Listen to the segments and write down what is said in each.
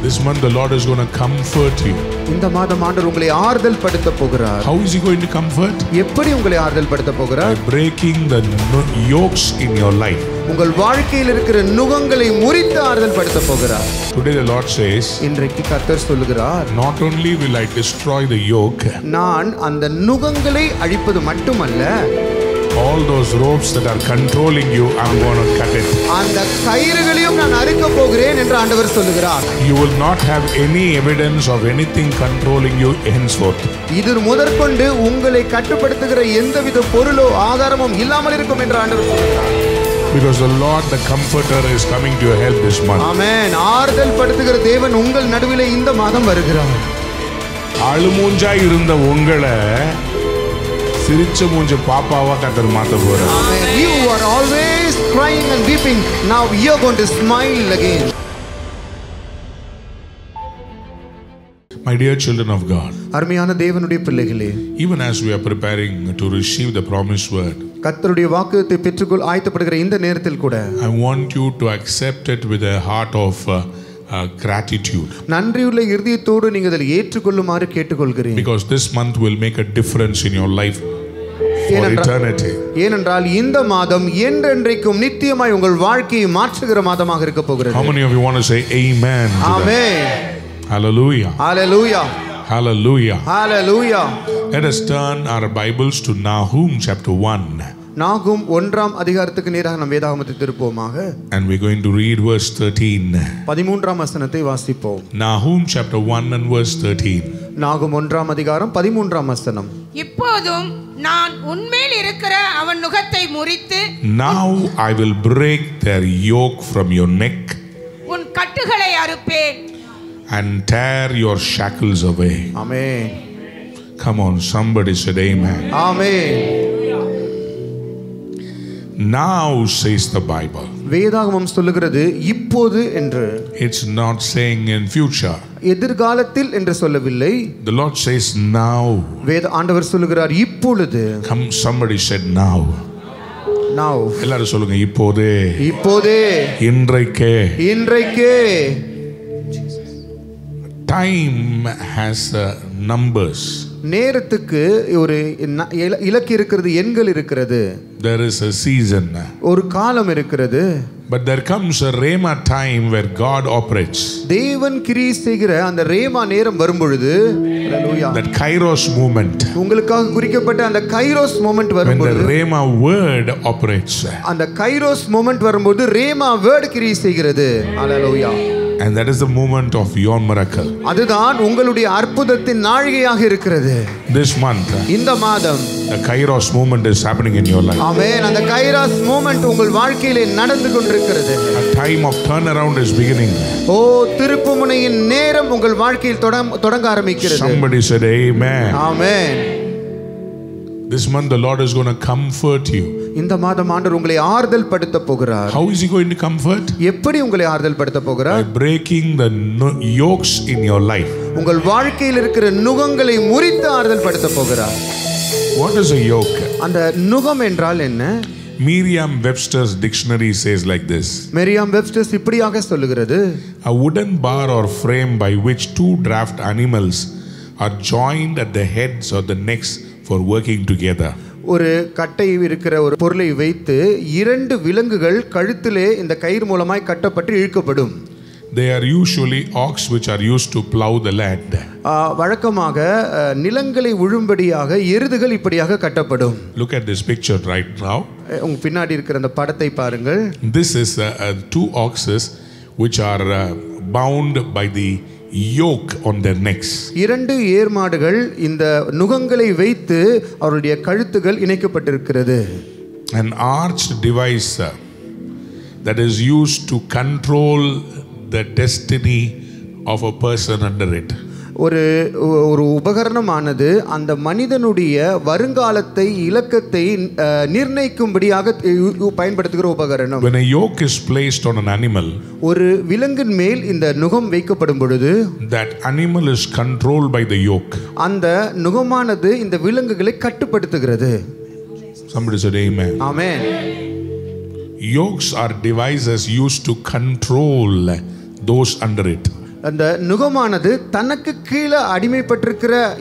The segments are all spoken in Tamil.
This month the Lord is going to comfort you. இந்த மாதம் ஆண்டவர் உங்களை ஆறுதல் படுத்த போகிறார். How is he going to comfort? எப்படி உங்களை ஆறுதல் படுத்த போகிறார்? By breaking the yokes in your life. உங்கள் வாழ்க்கையில் இருக்கிற நுகங்களை முறித்து ஆறுதல் படுத்த போகிறார். Today the Lord says, இன்றைக்கு கர்த்தர் சொல்லுகிறார், not only will I destroy the yoke, நான் அந்த நுகங்களை அழிப்பது மட்டுமல்ல, all those ropes that are controlling you, I'm going to cut it. அந்த கயிறுகளையும் நான் அறுக்க போகிறேன் என்று ஆண்டவர் சொல்லுகிறார். You will not have any evidence of anything controlling you henceforth. இது முதற்கொண்டு உங்களை கட்டுப்படுத்துகிற எந்தவித பொருளோ ஆதாரமும் இல்லாமல் இருக்கும் என்று ஆண்டவர் சொல்லுகிறார். Because the Lord, the Comforter, is coming to your help this month. ஆமென். ஆறுதல் படுத்துகிற தேவன் உங்கள் நடுவிலே இந்த மாதம் வருகிறார். அழுமூஞ்சாய் இருந்த உங்களை சிரிச்ச மூஞ்ச பாப்பாவா கர்த்தர் மாத்த போறார். Amen. You are always crying and weeping. Now you are going to smile again. My dear children of God, அருமையான தேவனுடைய பிள்ளைகளே, even as we are preparing to receive the promised word, கர்த்தருடைய வாக்குத்தத்தத்தை பெற்றுக்கொள் ஆயத்தப்படுகிற இந்த நேரத்தில் கூட I want you to accept it with a heart of gratitude. நன்றியுள்ள இருதயத்தோடு நீங்கள் அதை ஏற்றுக்கொள்ளுமாறு கேட்டுக்கொள்கிறேன். Because this month will make a difference in your life for eternity. ஏனென்றால் இந்த மாதம் என்றென்றைக்கும் நித்தியமாய் உங்கள் வாழ்க்கையை மாற்றுகிற மாதமாக இருக்க போகிறது. How many of you want to say amen? Amen. Hallelujah. Hallelujah. Hallelujah. Hallelujah. Let us turn our Bibles to Nahum chapter 1. நாகும் 1ஆம் அதிகாரத்துக்கு நேராக நாம் வேதாகமத்தை திருப்புவோமாக. And we're going to read verse 13. 13ஆம் வசனத்தை வாசிப்போம். Nahum chapter 1 and verse 13. நாகும் 1ஆம் அதிகாரம் 13ஆம் வசனம். இப்போதும் நான் உன்மேல் இருக்கிற அவன் நுகத்தை முறித்து, Now I will break their yoke from your neck உன் கட்டுகளை அறுப்பேன், and tear your shackles away. Amen. Come on, somebody said amen. Amen. Now says the Bible. வேதாகமம் சொல்லுகிறது இப்போது என்று. It's not saying in future. எதிர்காலத்தில் என்று சொல்லவில்லை. The Lord says now. வேத ஆண்டவர் சொல்லுகிறார் இப்பொழுது. Come, somebody said now. Now. எல்லாரும் சொல்லுங்க இப்போதே. இப்போதே. இன்றைக்கே. இன்றைக்கே. Time has numbers. நேரத்துக்கு ஒரு இலக்கு இருக்கிறது, எண்கள் இருக்கிறது. There is a season. ஒரு காலம் இருக்கிறது. But there comes a rema time where God operates. தேவன் கிரியை செய்கிற அந்த ரேமா நேரம் வரும்பொழுது, ஹalleluya, that kairos moment, உங்களுக்காக குறிக்கப்பட்ட அந்த கைரோஸ் மொமெண்ட் வரும்போது, when the rema word operates, அந்த கைரோஸ் மொமெண்ட் வரும்போது ரேமா வேர்ட் கிரியை செய்கிறது. ஹalleluya. and that is the moment of your miracle. அதுதான் உங்களுடைய அற்புதத்தின் நாழிகையாக இருக்கிறது. This month, இந்த மாதம் the kairos moment is happening in your life. ஆமென். அந்த கைரோஸ் மொமெண்ட் உங்கள் வாழ்க்கையிலே நடந்து கொண்டிருக்கிறது. A time of turnaround is beginning. ஓ, திருப்புமுனையின் நேரம் உங்கள் வாழ்க்கையில் தொடங்க ஆரம்பிக்கிறது. Somebody said amen. Amen. This month the Lord is going to comfort you. இந்த மாதம் ஆண்டவர் உங்களை ஆறுதல் படுத்த போகிறார். How is he going to comfort? எப்படி உங்களை ஆறுதல் படுத்த போகிறார்? By breaking the yokes in your life. உங்கள் வாழ்க்கையில் இருக்கிற நுகங்களை முறித்து ஆறுதல் படுத்த போகிறார். What is a yoke? அந்த நுகம் என்றால் என்ன? Merriam-Webster's dictionary says like this. Merriam-Webster's இப்படியாக சொல்லுகிறது. A wooden bar or frame by which two draft animals are joined at the heads or the necks for working together. ஒரு கட்டை இருக்கிற ஒரு பொருளை வைத்து இரண்டு விலங்குகள் கழுத்திலே இந்த கயிறு மூலமாய் கட்டப்பட்டு இழுக்கப்படும். They are usually ox which are used to plow the land. வழக்கமாக நிலங்களை உழும்படியாக எருதுகள் இப்படியாக கட்டப்படும். Look at this picture right now. உங்க பின்னாடி இருக்கிற அந்த படத்தை பாருங்கள். This is two oxes which are bound by the yoke on their necks. இரண்டு ஏர்மாடுகள் இந்த நுகங்களை வைத்து அவருடைய கழுத்துகள் இணைக்கப்பட்டிருக்கிறது. An arched device that is used to control the destiny of a person under it. ஒரு உபகரணமானது அந்த மனிதனுடைய வருங்காலத்தை இலக்கத்தை நிர்ணயிக்கும்படியாக பயன்படுத்துகிற உபகரணம். When a yoke is placed on an animal, ஒரு விலங்கின் மேல் இந்த நுகம் வைக்கப்படும் பொழுது, that animal is controlled by the yoke. அந்த நுகமானது இந்த விலங்குகளை கட்டுப்படுத்துகிறது. Somebody said amen. Amen. Yokes are devices used to control those under it. அந்த நுகமானது தனக்கு கீழே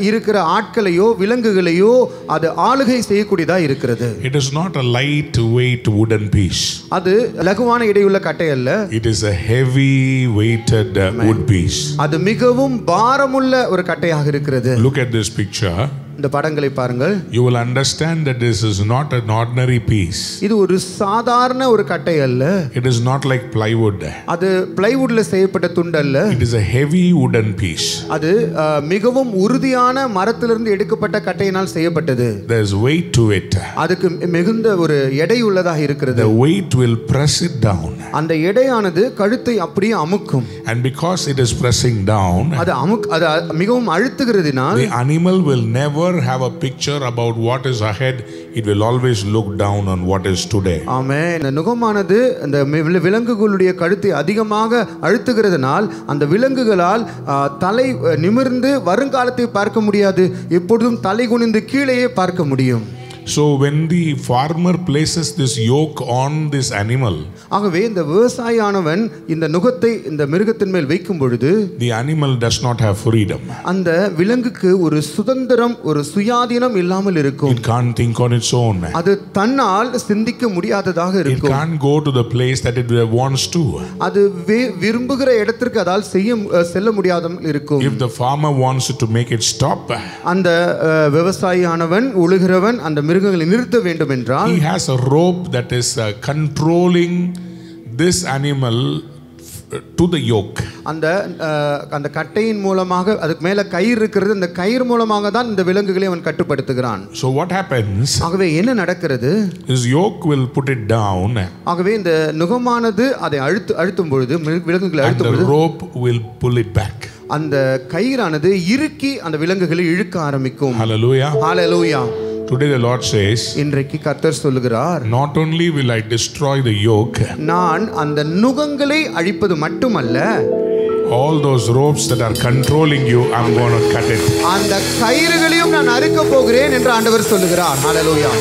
இருக்கிற ஆட்களையோ விலங்குகளையோ அது ஆளுகை செய்யக்கூடியதா இருக்கிறது. It is not a light weight wooden piece. அது லகுவான எடையுள்ள கட்டை அல்ல. It is a heavy weighted wood piece. அது மிகவும் பாரமுள்ள ஒரு கட்டையாக இருக்கிறது. Look at this picture. இந்த படங்களை பாருங்கள். You will understand that this is not an ordinary piece. இது ஒரு சாதாரண ஒரு கட்டை அல்ல. It is not like plywood. அது plywoodல செய்யப்பட்ட துண்டு அல்ல. It is a heavy wooden piece. அது மிகவும் உறுதியான மரத்திலிருந்து எடுக்கப்பட்ட கட்டையினால் செய்யப்பட்டது. There is weight to it. அதுக்கு மிகுந்த ஒரு எடை உள்ளதாக இருக்கிறது. The weight will press it down. அந்த எடையானது கழுத்தை அப்படியே அமுக்கும். And because it is pressing down, அது மிகவும் அழுத்துகிறதினால் the animal will never have a picture about what is ahead. It will always look down on what is today. ஆமென். இந்த நுகமானது அந்த விலங்குகளுடைய கழுத்தை அதிகமாக அழுத்துகிறதுனால் அந்த விலங்குகளால் தலை நிமிர்ந்து வருங்காலத்தை பார்க்க முடியாது. எப்பொழுதும் தலை குனிந்து கீழேயே பார்க்க முடியும். So when the farmer places this yoke on this animal, ஆகவே இந்த விவசாயியானவன் இந்த நுகத்தை இந்த மிருகத்தின் மேல் வைக்கும் பொழுது the animal does not have freedom. அந்த விலங்குக்கு ஒரு சுதந்திரம் ஒரு சுயாதீனம் இல்லாமல் இருக்கும். It can't think on its own. அது தன்னால் சிந்திக்க முடியாததாக இருக்கும். It can't go to the place that it wants to. அது விரும்புகிற இடத்திற்கு அதால் செல்ல முடியாமல் இருக்கும். If the farmer wants to make it stop, அந்த விவசாயியானவன் உழுகிறவன் அந்த மிருகங்களை நிறுத்த வேண்டும் என்றால் he has a rope that is controlling this animal to the yoke. அந்த கட்டையின் மூலமாக அதுக்கு மேல கயிறு இருக்கிறது. அந்த கயிறு மூலமாக தான் இந்த விலங்குகளை அவன் கட்டுப்படுத்துகிறான். So what happens? ஆகவே என்ன நடக்கிறது? This yoke will put it down. ஆகவே இந்த நுகமானது அதை அழுத்தும் பொழுது விலங்குகளை அழுத்தும் பொழுது the rope will pull it back. அந்த கயிறானது இறுக்கி அந்த விலங்குகளை இழுக்க ஆரம்பிக்கும். Hallelujah. Hallelujah. Today the Lord says, இன்றைக்கு கர்த்தர் சொல்லுகிறார், not only will I destroy the yoke, நான் அந்த நுகங்களை அழிப்பது மட்டுமல்ல, all those ropes that are controlling you, I'm going to cut it. அந்த கயிறுகளையும் நான் அறுக்க போகிறேன் என்று ஆண்டவர் சொல்லுகிறார். Hallelujah.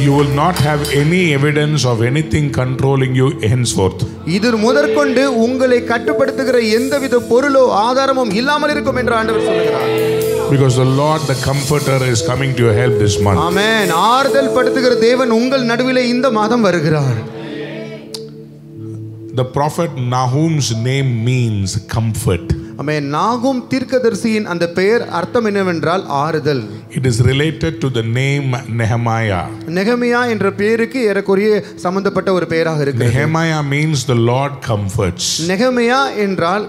You will not have any evidence of anything controlling you henceforth. இது முதற்கொண்டு உங்களை கட்டுப்படுத்துகிற எந்தவித பொருளோ ஆதாரமும் இல்லாமல் இருக்கும் என்று ஆண்டவர் சொல்லுகிறார். Because the Lord, the Comforter, is coming to your help this month. ஆமென். ஆறுதல் படுத்துகிற தேவன் உங்கள் நடுவிலே இந்த மாதம் வருகிறார். The prophet Nahum's name means comfort. ஆமென். நாகும் தீர்க்கதரிசியின் அந்த பெயர் அர்த்தம் என்னவென்றால் ஆறுதல். It is related to the name Nehemiah. நெகமியா என்ற பெயருக்கு ஏறக்குறைய சம்பந்தப்பட்ட ஒரு பெயராக இருக்கிறது. Nehemiah means the Lord comforts. நெகமியா என்றால்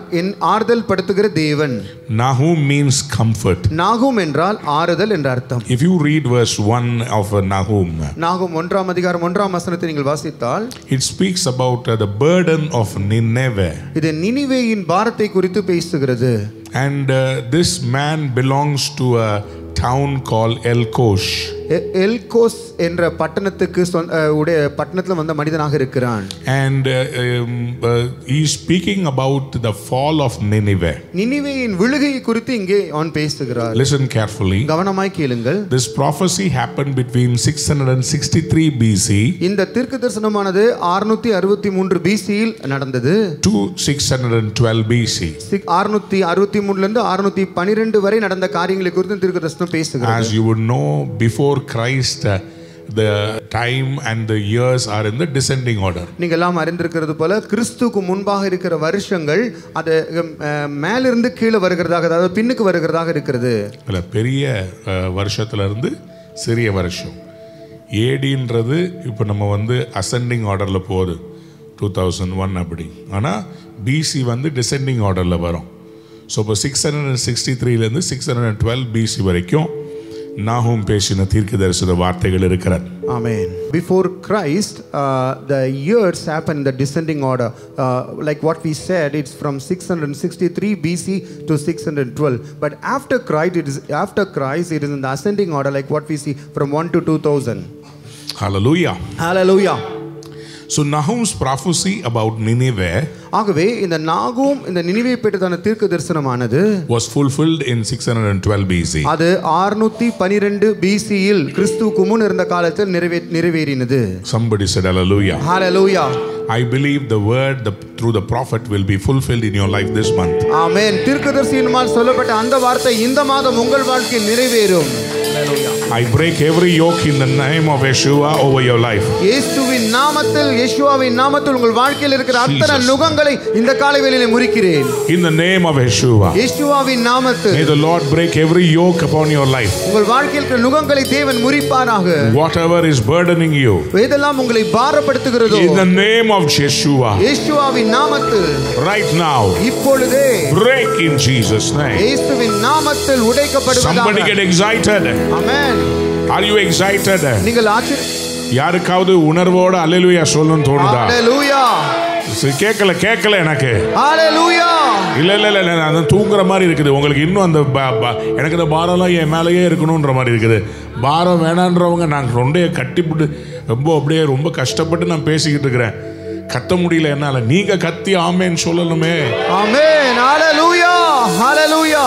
ஆறுதல் படுத்துகிற தேவன். Nahum means comfort. நாகும் என்றால் ஆறுதல் என்ற அர்த்தம். If you read verse 1 of Nahum, நாகும் 1ஆம் அதிகாரம் 1ஆம் வசனத்தை நீங்கள் வாசித்தால் it speaks about the burden of Nineveh. இது நினிவேயின் பாரத்தை குறித்து பேசுகிறது. And this man belongs to a town called Elkosh. எல்கோஸ் என்ற பட்டணத்துக்கு பட்டணத்துல வந்த மனிதனாக இருக்கிறான். And he is speaking about the fall of Nineveh. நினிவேயின் விழுகை குறித்து இங்கே அவன் பேசுகிறார். Listen carefully. கவனமாய் கேளுங்கள். This prophecy happened between 663 BC இந்த தீர்க்கதரிசனமானது 663 BC-யில் நடந்தது to 612 BC. 663 லிருந்து 612 வரை நடந்த காரியங்களை குறித்து தீர்க்கதரிசனம் பேசுகிறது. As you would know, before Christ, the time and the years are in the descending order. நீங்க எல்லாம் அறிந்திருக்கிறது போல கிறிஸ்துவுக்கு முன்பாக இருக்கிற வருஷங்கள் அது மேலிருந்து கீழே வருகிறதாக, அதாவது பின்னுக்கு வருகிறதாக இருக்கிறது. இல்ல, பெரிய வருஷத்துல இருந்து சிறிய வருஷம். ஏடின்றது இப்போ நம்ம வந்து அசெண்டிங் ஆர்டரில் போகுது, 2001 அப்படி. ஆனால் பிசி வந்து டிசெண்டிங் ஆர்டரில் வரும். ஸோ இப்போ 663லேருந்து 612 பிசி வரைக்கும் நாஹூம் பேசின தீர்க்கதரிசன வார்த்தைகள் இருக்கிறது. Amen. Before Christ, the years happen in the descending order. Like what we said, it's from 663 BC to 612. But after Christ, it is in the ascending order, like what we see from 1 to 2000. Hallelujah. Hallelujah. So Nahum's prophecy about Nineveh ஆகவே இந்த நாகும் இந்த நினிவே பற்றின தீர்க்க தரிசனமானது was fulfilled in 612 BC. அது 612 BC-யில் கிறிஸ்துவுக்கு முன் இருந்த காலத்தில் நிறைவேறினது. Somebody said hallelujah. Hallelujah. I believe the word through the prophet will be fulfilled in your life this month. Amen. தீர்க்கதரிசியினால் சொல்லப்பட்ட அந்த வார்த்தை இந்த மாதம் உங்கள் வாழ்க்கையில் நிறைவேறும். I break every yoke in the name of Yeshua over your life. இயேசுவின் நாமத்தில் இயேசுவின் நாமத்தில் உங்கள் வாழ்க்கையில் இருக்கிற அத்தனை நுகங்களை இந்த காலைவேளையிலே முறிக்கிறேன். In the name of Yeshua. இயேசுவின் நாமத்தில் May the Lord break every yoke upon your life. உங்கள் வாழ்க்கையில் இருக்கிற நுகங்களை தேவன் முறிப்பாராக. Whatever is burdening you. எதெல்லாம் உங்களை பாரப்படுத்துகிறதோ In the name of Yeshua. இயேசுவின் நாமத்தில் Right now. இப்பொழுதே Break in Jesus name. இயேசுவின் நாமத்தில் உடைக்கப்படுவதாக. Somebody get excited. Amen. Are you excited? நீங்கள் யாருக்காவது உணர்வோட அல்லேலூயா சொல்லணும்னு தோணுதா? அல்லேலூயா. கேட்கல எனக்கு. அல்லேலூயா. இல்ல நான் தூங்குற மாதிரி இருக்குது. உங்களுக்கு இன்னும் அந்த எனக்கு இந்த பாரம்லாம் என் மேலேயே இருக்கணும்ன்ற மாதிரி இருக்குது. பாரம் வேணான்றவங்க நான் ரொண்டைய கட்டிப்பிட்டு ரொம்ப கஷ்டப்பட்டு நான் பேசிக்கிட்டு இருக்கிறேன். கத்த முடியல என்னால. நீங்க கத்தி ஆமேன்னு சொல்லணுமே. ஆமென். அல்லேலூயா. அல்லேலூயா.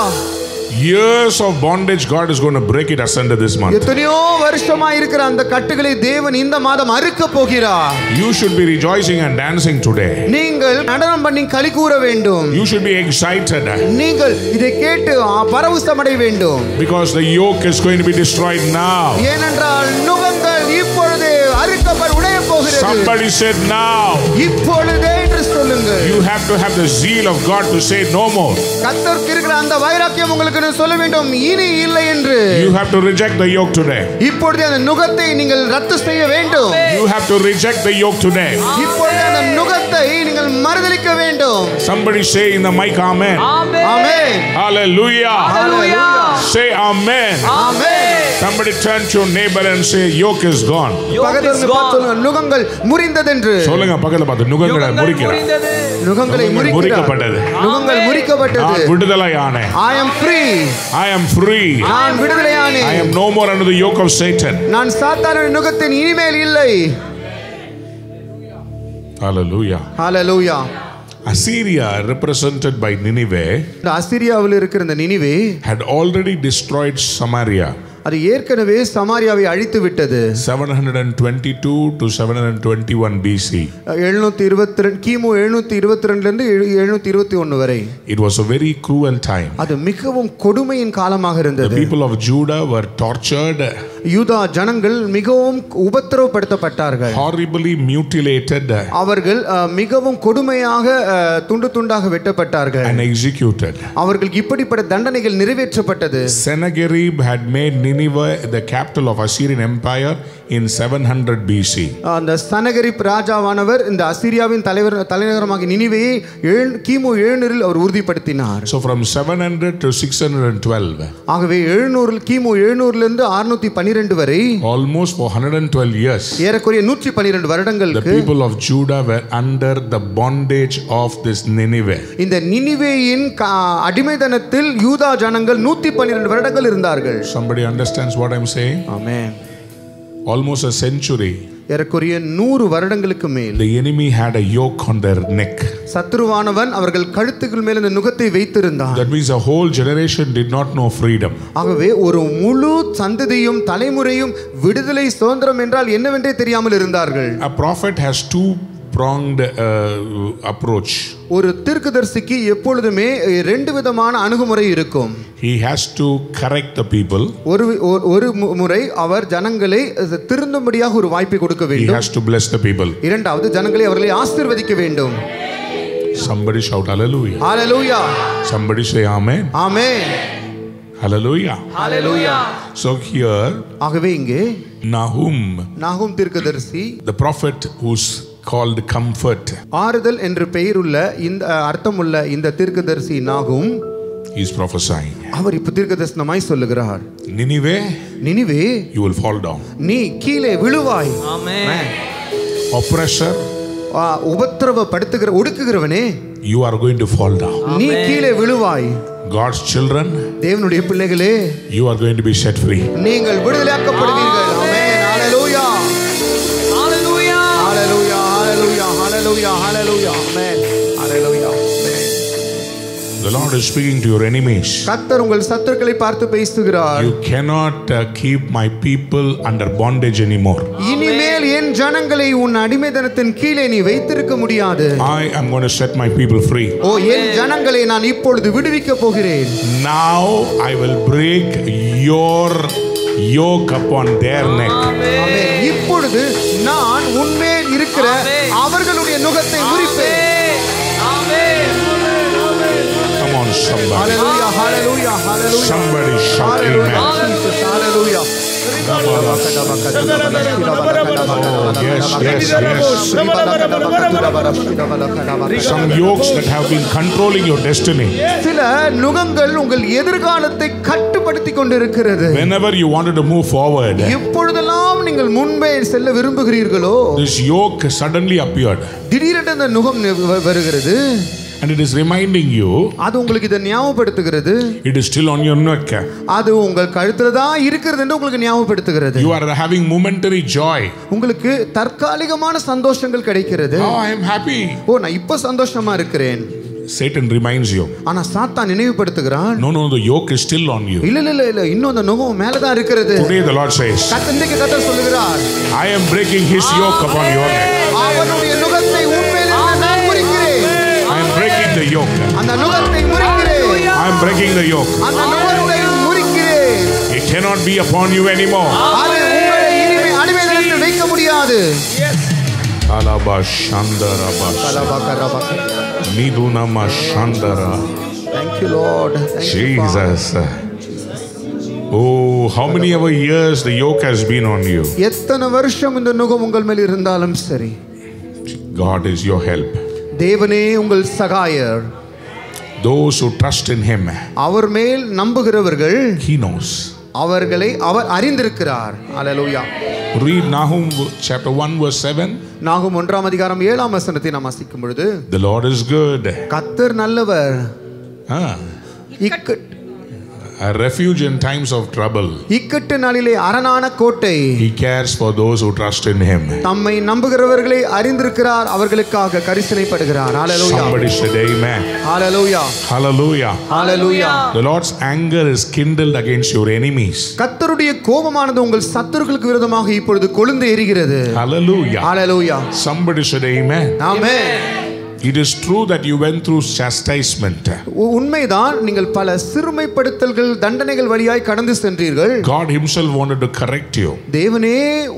Years of bondage, God is going to break it asunder this month. எத்தனையோ வருஷமா இருக்கிற அந்த கட்டுகளை தேவன் இந்த மாதம் அறுக்க போகிறார். You should be rejoicing and dancing today. நீங்கள் நடனம் பண்ணி களி கூற வேண்டும். You should be excited. நீங்கள் இதை கேட்டு பரவசமடைய வேண்டும். Because the yoke is going to be destroyed now. ஏனென்றால் நுகங்கள் இப்பொழுதே உடைய போகிறது. Somebody said now. இப்பொழுதே என்று சொல்லுங்கள். You have to have the zeal of God to say no more. கர்த்தருக்கு இருக்கிற அந்த வைராக்கியம் உங்களுக்கு சொல்ல வேண்டும் இனி இல்லை என்று. You have to reject the yoke today. இப்பொழுதே அந்த நுகத்தை நீங்கள் ரத்து செய்ய வேண்டும். You have to reject the yoke today. இப்பொழுதே அந்த நுகத்தை நீங்கள் மறுதலிக்க வேண்டும். Somebody say in the mic amen. Amen. Hallelujah. Hallelujah. Say amen. Amen. Somebody turn to your neighbor and say yoke is gone. நுகங்கள் முறிந்ததென்று சொல்லுங்க. பக்கத்துல பார்த்து நுகங்களை முறிக்கிறது. நுகங்களை முறிக்கப்பட்டது. நுகங்கள் முறிக்கப்பட்டது. விடுதலையானே. I am free. I am free. நான் விடுதலையானே. I am no more under the yoke of Satan. நான் சாத்தானின் நுகத்தின் இனிமேல் இல்லை. Hallelujah. Hallelujah. Assyria, represented by Nineveh, அசிரியாவில் இருக்கிற இந்த Nineveh had already destroyed Samaria. அது ஏற்கனவே சமாரியாவை அழித்து விட்டது. 722 to 721 BC. 722 கிமு 722 லிருந்து 721 வரை. It was a very cruel time. அது மிகவும் கொடுமையின் காலமாக இருந்தது. The people of Judah were tortured. யூதா ஜனங்கள் மிகவும் உபத்திரவப்படுத்தப்பட்டார்கள். Horribly mutilated. அவர்கள் மிகவும் கொடுமையாக துண்டு துண்டாக வெட்டப்பட்டார்கள். And executed. அவர்களுக்கு இப்படிப்பட்ட தண்டனைகள் நிறைவேற்றப்பட்டது. Sennacherib had made Nineveh the capital of Assyrian Empire in 700 BC. அந்த சனகரிப் ராஜாவானவர் இந்த அசீரியாவின் தலைநகரமாகிய நினிவேயை கிமு 700 அவர் உறுதிப்படுத்தினார். So from 700 to 612. ஆகவே 700 கிமு 700 லிருந்து 612 வரை almost for 112 years. ஏறக்குறைய 112 வருடங்களுக்கு the people of Judah were under the bondage of this Nineveh. இந்த நினிவேயின் அடிமைத்தனத்தில் யூதா ஜனங்கள் 112 வருடங்கள் இருந்தார்கள். Somebody understands what I'm saying? Amen. Almost a century. ஏறக்குறைய 100 வருடங்களுக்கு மேல் the enemy had a yoke on their neck. சத்துருவானவன் அவர்கள் கழுத்துக்கு மேல் அந்த நுகத்தை வைத்திருந்தான். That means a whole generation did not know freedom. ஆகவே ஒரு முழு சந்ததியும் தலைமுறையும் விடுதலை சுதந்திரம் என்றால் என்னவென்றே தெரியாமல் இருந்தார்கள். A prophet has two pronged approach. ஒரு தீர்க்கதரிசிக்கு எப்பொழுதுமே ரெண்டு விதமான அணுகுமுறை இருக்கும். He has to correct the people. ஒரு முறை அவர் ஜனங்களை திருந்தும்படியாக ஒரு வாய்ப்பை கொடுக்க வேண்டும். He has to bless the people. இரண்டாவது ஜனங்களை அவர்களை ஆசீர்வதிக்க வேண்டும். Somebody shout hallelujah. Hallelujah. Somebody say amen. Amen. Hallelujah. Hallelujah. So here ஆகவே இங்கே Nahum தீர்க்கதரிசி, the prophet who's called comfort, ஆறுதல் என்று பெயருள்ள இந்த அர்த்தமுள்ள இந்த தீர்க்கதரிசி நாகும் is prophesying. அவர் இப்ப தீர்க்கதரிசனமாய் சொல்லுகிறார். Nineveh you will fall down. நீ கீழே விழுவாய். ஆமென். Oppressor, உபத்திரவப்படுத்துகிற ஒடுக்குகிறவனே, you are going to fall down. நீ கீழே விழுவாய். God's children, தேவனுடைய பிள்ளைகளே, you are going to be set free. நீங்கள் விடுதலையாக்கப்படுவீர்கள். ஆமென். ஹalleluya. ஹalleluya. ஹalleluya. Hallelujah. Hallelujah. Amen. Hallelujah. Amen. The Lord is speaking to your enemies. கர்த்தர் உங்கள் சத்துருக்களை பார்த்து பேசுகிறார். You cannot keep my people under bondage anymore. இனிமேல் என் ஜனங்களை உன் அடிமைத்தனத்தின் கீழே நீ வைத்திருக்க முடியாது. I am going to set my people free. ஓ, என் ஜனங்களை நான் இப்பொழுது விடுவிக்க போகிறேன். Now I will break your yoke upon their neck. ஆமென். இப்பொழுது நான் உன்மேல் இருக்கிற அவர்களுடைய நுகத்தை முறிப்பேன். ஆமென். Come on, somebody. Hallelujah. Hallelujah. Hallelujah. Somebody shout amen. Jesus. Hallelujah. Yes, yes, yes. Some yokes that have been controlling your destiny. சில நுகங்கள் உங்கள் எதிர்காலத்தை கட்டுப்படுத்திக் கொண்டிருக்கிறது. Whenever you wanted to move forward, எப்பொழுதெல்லாம் நீங்கள் முன்பே செல்ல விரும்புகிறீர்களோ, this yoke suddenly appeared. திடீரென்று அந்த நுகம் வருகிறது. And it is reminding you, அது உங்களுக்கு இதை ஞாபகப்படுத்துகிறது. it is still on your neck. அது உங்கள் கழுத்துல தான் இருக்கிறது என்று உங்களுக்கு ஞாபகப்படுத்துகிறது. You are having momentary joy. உங்களுக்கு தற்காலிகமான சந்தோஷங்கள் கிடைக்கிறது. Oh, I am happy. ஓ, நான் இப்ப சந்தோஷமா இருக்கிறேன். Satan reminds you. ஆனா சாத்தான் நினைவுபடுத்துகிறான். No, no, the yoke is still on you. இல்ல இல்ல இல்ல, இன்னும் அந்த நுகம் மேல தான் இருக்கிறது. Today the Lord says, கர்த்தர் சொல்லுகிறார், I am breaking his yoke upon your neck. அவனுடைய நுகத்தை உன்மேல் நான் முறிக்கிறேன். I am breaking the yoke. அந்த நுகத்தை முறிக்கிறேன். I am breaking the yoke. அந்த நுகத்தை முறிக்கிறேன். It cannot be upon you anymore. அது உங்களை இனிமே அடிமைத்தனத்தில் வைக்க முடியாது. Alaba Shandara Bash. Miduna Mashandara. Thank you, Lord. Thank you, Father. Jesus. Oh, how many ever years the yoke has been on you? எத்தனை வருஷம் இந்த நுகம் உங்கள் மேல் இருந்தாலும் சரி, God is your help. தேவனே உங்கள் சகாயர். Those who trust in him, அவர் மேல் நம்புகிறவர்கள், he knows. அவர்களை அவர் அறிந்திருக்கிறார். Hallelujah. Read Nahum chapter 1 verse 7. நாகும் 1ஆம் அதிகாரம் 7ஆம் வசனத்தை நாம் வாசிக்கும் பொழுது, The Lord is good. கர்த்தர் நல்லவர், A refuge in times of trouble. இக்கட்டு நாளிலே அரணான கோட்டை. He cares for those who trust in him. தம்மை நம்புகிறவர்களை அறிந்திருக்கிறார், அவர்களுக்காக கரிசனைப்படுகிறார். Hallelujah. Somebody said amen. Hallelujah. Hallelujah. Hallelujah. The Lord's anger is kindled against your enemies. கர்த்தருடைய கோபமானது உங்கள் சத்துருக்களுக்கு விரோதமாக இப்பொழுது கொழுந்து எரிகிறது. Hallelujah. Hallelujah. Somebody said amen. Amen. It is true that you went through chastisement. உண்மைதான், நீங்கள் பல சிறுமைப்படுத்தல்கள் தண்டனைகள் வழியாய் கடந்து சென்றீர்கள். God himself wanted to correct you. தேவனே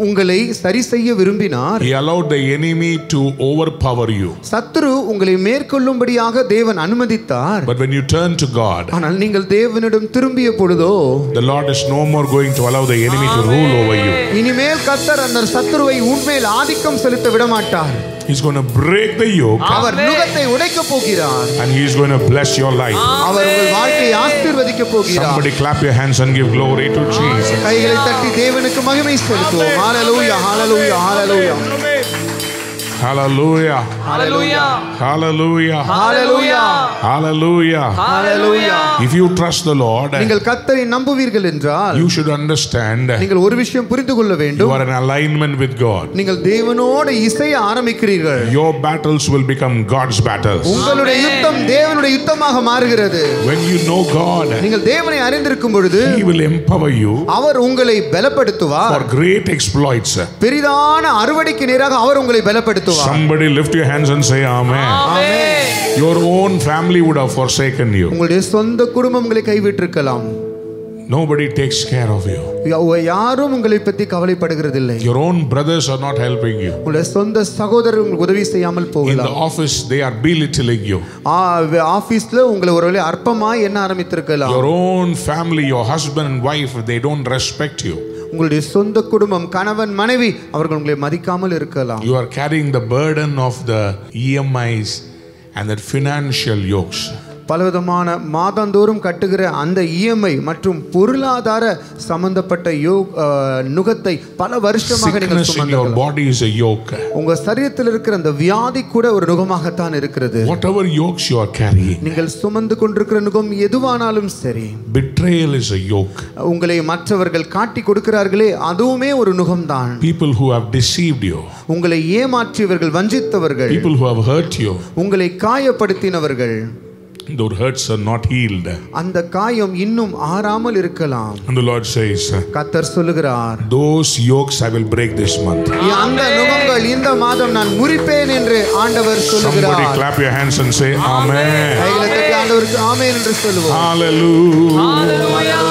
உங்களை சரி செய்ய விரும்பினார். He allowed the enemy to overpower you. சத்துரு உங்களை மேற்கொள்ளும்படியாக தேவன் அனுமதித்தார். But when you turn to God, ஆனால் நீங்கள் தேவனிடம் திரும்பிய பொழுதோ, the Lord is no more going to allow the enemy to rule over you. இனிமேல் கர்த்தர் அந்த சத்துருவை உன்மேல் ஆதிக்கம் செலுத்த விட மாட்டார். He's going to break the yoke. அவர் நுகத்தை உடைக்க போகிறார். And he is going to bless your life. அவர் உங்கள் வாழ்க்கையை ஆசீர்வதிக்க போகிறார். Somebody clap your hands and give glory to Jesus. கைகளை தட்டி தேவனுக்கு மகிமை செலுத்துவோம். Hallelujah. Hallelujah. Hallelujah. Hallelujah. Hallelujah. Hallelujah. Hallelujah. Hallelujah. Hallelujah. If you trust the Lord, நீங்கள் கர்த்தரை நம்புவீர்கள் என்றால் you should understand நீங்கள் ஒரு விஷயம் புரிந்து கொள்ள you வேண்டும். are in alignment with God. நீங்கள் தேவனோடு இசைய ஆரம்பிக்கிறீர்கள். Your battles will become God's battles. உங்களுடைய யுத்தம் தேவனுடைய யுத்தமாக மாறுகிறது. When you know God, நீங்கள் தேவனை அறிந்திருக்கும் பொழுது he will empower you அவர் உங்களை பலப்படுத்துவார். for great exploits. பெரிதான அறுவடைக்கு நேராக அவர் உங்களை பலப்படுத்துவார். Somebody lift your hands and say amen. Amen. Your own family would have forsaken you. உங்களுடைய சொந்த குடும்பம் உங்களை கைவிட்டிருக்கலாம். Nobody takes care of you. யாரும் உங்களை பற்றி கவலைப்படுகிறதில்லை. Your own brothers are not helping you. உங்களுடைய சொந்த சகோதரர் உங்களுக்கு உதவி செய்யாமல் In போகலாம். the office, they are belittling you. ஆபீஸ்ல உங்களை ஒருவேளை அற்பமாய் என்ன ஆரம்பித்திருக்கலாம். Your own family, your husband and wife, they don't respect you. உங்களுடைய சொந்த குடும்பம், கணவன் மனைவி, அவர்கள் உங்களை மதிக்காமல் இருக்கலாம். You are carrying the burden of the EMIs and that financial yokes. பலவிதமான மாதந்தோறும் கட்டுகிற அந்த இஎம்ஐ மற்றும் பொருளாதார சம்பந்தப்பட்ட நுகத்தை பல வருஷமாக நீங்கள் சுமந்தீர்கள். உங்க சரீரத்தில் இருக்கிற அந்த வியாதி கூட ஒரு நுகமாகத்தான் இருக்கிறது. Whatever yokes you are carrying, நீங்கள் சுமந்து கொண்டிருக்கிற நுகம் எதுவானாலும் சரி. Betrayal is a yoke. உங்களை மற்றவர்கள் காட்டி கொடுக்கிறார்களே அதுவுமே ஒரு நுகம்தான். People who have deceived you, உங்களை ஏமாற்றியவர்கள், வஞ்சித்தவர்கள், people who have hurt you, உங்களை காயப்படுத்தினவர்கள், those hurts are not healed. அந்த காயம் இன்னும் ஆறாமல் இருக்கலாம். And the Lord says, கர்த்தர் சொல்லுகிறார், those yokes I will break this month. அந்த நுகங்கள் இந்த மாதம் நான் முறிப்பேன் என்று ஆண்டவர் சொல்லுகிறார். Somebody clap your hands and say amen. கைகளை தட்டி ஆண்டவருக்கு ஆமென் என்று சொல்லுவோம். Hallelujah.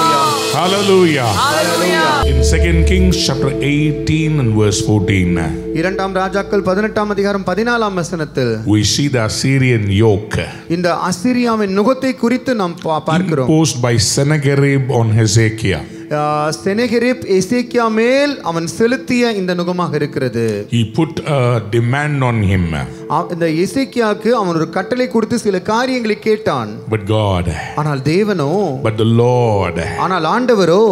Hallelujah. Hallelujah. In 2 Kings chapter 18 and verse 14, இரண்டாம் ராஜாக்கள் 18ஆம் அதிகாரம் 14ஆம் வசனத்தில் we see the Assyrian yoke இந்த அசீரியாவின் நுகத்தை குறித்து நாம் பார்க்கிறோம். imposed by Sennacherib on Hezekiah. செனகெரிப் எசேக்கியா மேல் அவன் செலுத்திய இந்த நுகமாக இருக்கிறது. He put a demand on him. இந்த எசேக்கியாவுக்கு அவன் ஒரு கட்டளை கொடுத்து சில காரியங்களை கேட்டான். But God, ஆனால் தேவனோ, but the Lord, ஆனால் ஆண்டவரோ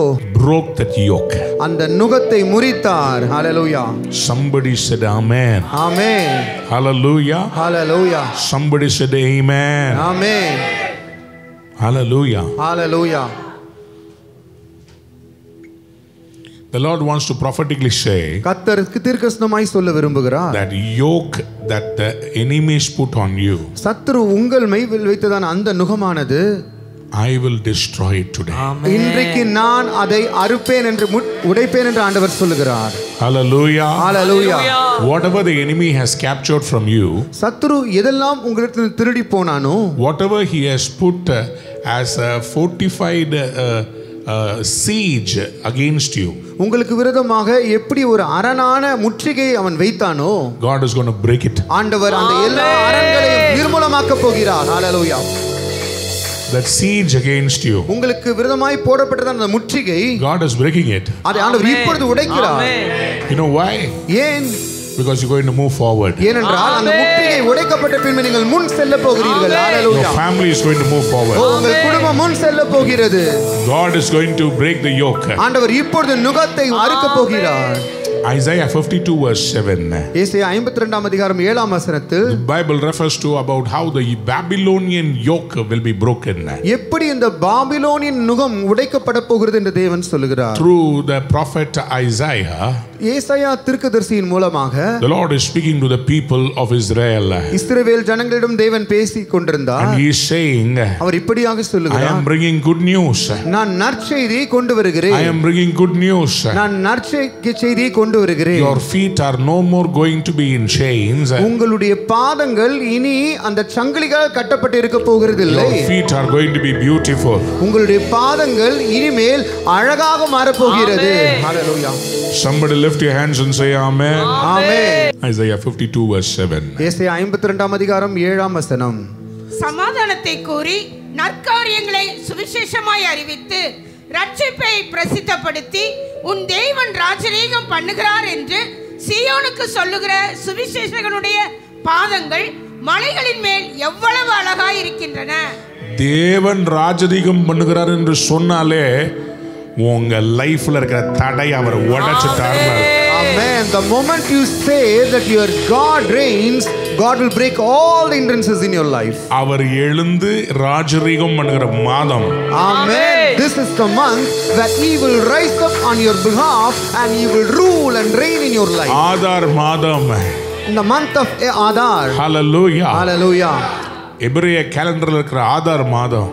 broke that yoke. அந்த நுகத்தை முறித்தார். Hallelujah. Somebody said amen. Amen. Hallelujah. Hallelujah. Somebody said amen. Amen. Hallelujah. Hallelujah. The Lord wants to prophetically say கர்த்தருக்கு தீர்க்கதரிசனமாய் சொல்ல விரும்புகிறார். that yoke that the enemies put on you, சத்துரு உங்கள் மேல் வைத்ததான அந்த நுகமானது I will destroy it today. இன்றைக்கு நான் அதை அறுப்பேன் என்று உடைப்பேன் என்று ஆண்டவர் சொல்லுகிறார். Hallelujah. Hallelujah. Whatever the enemy has captured from you, சத்துரு எதெல்லாம் உங்களிடத்தில் திருடி போனானோ, whatever he has put as a fortified siege against you, உங்களுக்கு விரோதமாக எப்படி ஒரு அரணான முற்றுகையை அவன் வைத்தானோ, God is going to break it. ஆண்டவர் அந்த எல்லா அரண்களையும் நிர்மூலமாக்க போகிறார். Hallelujah. That siege against you, உங்களுக்கு விரோதமாய் போடப்பட்டதான அந்த முற்றுகை, God is breaking it. அதை ஆண்டவர் இப்பொழுது உடைக்கிறார். You know why? ஏன்? Because you're going to move forward. ஏனென்றால் அந்த முற்றுகை உடைக்கப்பட்ட பின்பு நீங்கள் முன் செல்ல போகிறீர்கள். Hallelujah. Your family is going to move forward. உங்கள் குடும்பம் முன் செல்ல போகிறது. God is going to break the yoke. ஆண்டவர் இப்பொழுது நுகத்தை அறுக்க போகிறார். Isaiah 52 verse 7. ஏசாயா 52ஆம் அதிகாரம் 7ஆம் வசனத்தில் The Bible refers to about how the Babylonian yoke will be broken. எப்படி இந்த பாபிலோனின் நுகம் உடைக்கப்பட போகிறது என்று தேவன் சொல்லுகிறார். Through the prophet Isaiah, ஏசாயா தீர்க்கதரிசியின் மூலமாக the Lord is speaking to the people of Israel. இஸ்ரவேல் ஜனங்களிடம் தேவன் பேசிக் கொண்டிருந்தார். And he is saying, அவர் இப்படியாக சொல்லுகிறார், I am bringing good news. நான் நற்செய்தியை கொண்டு வருகிறேன். I am bringing good news. நான் நற்செய்தியை கொண்டு வருகிறேன். Your feet are no more going to be in chains. உங்களுடைய பாதங்கள் இனி அந்த சங்கிலிகளால் கட்டப்பட்டு இருக்க போகிறதில்லை. Your feet are going to be beautiful. உங்களுடைய பாதங்கள் இனிமேல் அழகாக மாறப் போகிறது. Hallelujah. Somebody lift your hands and say amen. Amen. Isaiah 52 verse 7. ஏசாயா 52ஆம் அதிகாரம் 7ஆம் வசனம். சமாதானத்தை கூறி நற்காரியங்களை சுவிசேஷமாய் அறிவித்து ரட்சிப்பை பிரசித்தப்படுத்தி உன் தேவன் ராஜரீகம் பண்ணுகிறார் என்று சீயோனுக்கு சொல்லுகிற சுவிசேஷகனுடைய பாதங்கள் மலைகளின் மேல் எவ்வளவு அழகாய் இருக்கின்றன. தேவன் ராஜரீகம் பண்ணுகிறார் என்று சொன்னாலே உங்க லைஃப்ல இருக்கிற தடை அவர் உடைச்சிட்டார். Amen. The moment you say that your God reigns, God will break all the hindrances in your life. அவர் எழுந்து ராஜரீகம் பண்ணுகிற மாதம். Amen. This is the month that he will rise up on your behalf and he will rule and reign in your life. Aadhaar மாதம். In the month of Adar. Hallelujah. Hallelujah. எபிரேய கேலண்டர்ல இருக்கிற ஆதார் மாதம்.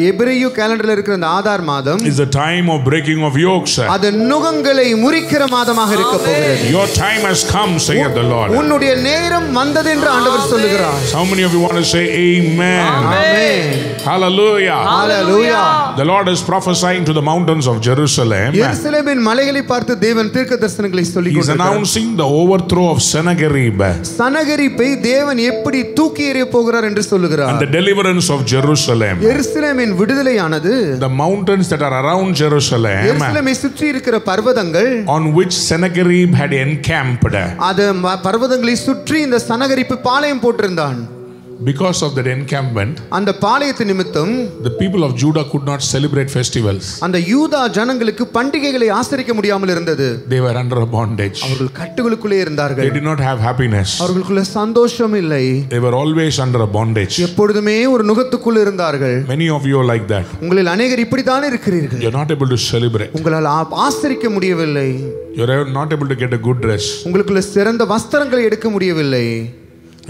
எபிரேய கேலண்டர்ல இருக்கிற அந்த ஆதார் மாதம் is the time of breaking of yokes. அது நுகங்களை முறிக்கிற மாதமாக இருக்க போகிறது. Your time has come, saith the Lord. உன்னுடைய நேரம் வந்தது என்று ஆண்டவர் சொல்லுகிறார். How many of you want to say amen? Amen. Hallelujah. Hallelujah. The Lord is prophesying to the mountains of Jerusalem. எருசலேமின் மலைகளை பார்த்து தேவன் தீர்க்கதரிசனங்களை சொல்லிக் கொண்டிருக்கிறார். He is announcing the overthrow of Sennacherib. சனகரிப்பை தேவன் எப்படி தூக்கி எறிய போகிறார் என்று சொல்லுகிறார். And the deliverance of Jerusalem. எருசலேமின் விடுதலையானது the mountains that are around Jerusalem. எருசலேமை சுற்றி இருக்கிற பர்வதங்கள் on which Sennacherib had encamped. அது பர்வதங்களை சுற்றி இந்த சனகரிப்பு பாளையம் போட்டிருந்தான். Because of that encampment, அந்த பாளையத்து நிமித்தம் the people of Judah could not celebrate festivals. அந்த யூதா ஜனங்களுக்கு பண்டிகைகளை ஆசரிக்க முடியாமல் இருந்தது. They were under a bondage. அவர்கள் கட்டுகளுக்குள்ளே இருந்தார்கள். They did not have happiness. அவர்களுக்குள்ள சந்தோஷம் இல்லை. They were always under a bondage. எப்பொழுதுமே ஒரு நுகத்துக்குள் இருந்தார்கள். Many of you are like that. உங்களில் அநேகர் இப்படித்தான் இருக்கிறீர்கள். You are not able to celebrate. உங்களால் ஆசரிக்க முடியவில்லை. You are not able to get a good dress. உங்களுக்குள்ள சிறந்த வஸ்திரங்களை எடுக்க முடியவில்லை.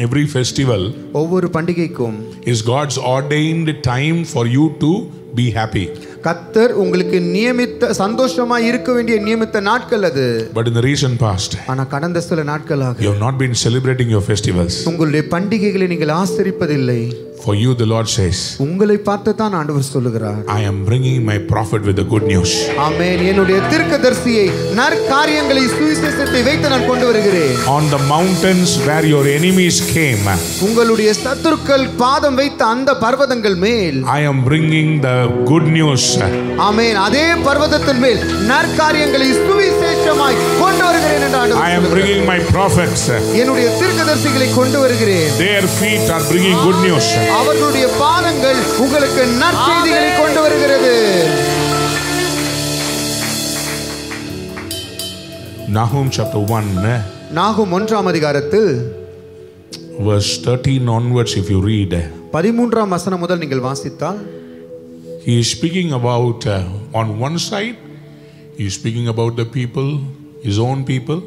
Every festival ஒவ்வொரு பண்டிகைக்கும் is God's ordained time for you to be happy. கர்த்தர் உங்களுக்கு நியமித்த சந்தோஷமா இருக்க வேண்டிய நியமித்த நாட்கள் அது. But in the recent past, ஆனா கடந்த சில நாட்களாக you have not been celebrating your festivals. உங்களுடைய பண்டிகைகளை நீங்கள் ஆசரிப்பதில்லை. For you the Lord says, உங்களை பார்த்து தான் ஆண்டவர் சொல்லுகிறார், I am bringing my prophet with the good news. ஆமென். என்னுடைய தீர்க்கதரிசியை நற்காரியங்களை சுவிசேஷத்தை வைத்து நான் கொண்டு வருகிறேன். On the mountains where your enemies came, உங்களுடைய சத்துருக்கள் பாதம் வைத்த அந்த பர்வதங்கள் மேல் I am bringing the good news. ஆமென். அதே பர்வதத்தின் மேல் நற்காரியங்களை சுவிசேஷமாய் கொண்டு வருகிறேன் என்று ஆண்டவர் I am bringing my prophets. என்னுடைய தீர்க்கதரிசிகளை கொண்டு வருகிறேன். Their feet are bringing good news. அவர்களுடைய பாதங்கள் உங்களுக்கு நற்செய்திகளை கொண்டு வருகிறது. Nahum chapter 1, நாகும் 1ஆம் அதிகாரத்தில் verse 13 onwards, if you read, 13ஆம் வசனம் முதல் நீங்கள் வாசித்தால், he is speaking about on one side, he is speaking about the people, his own people.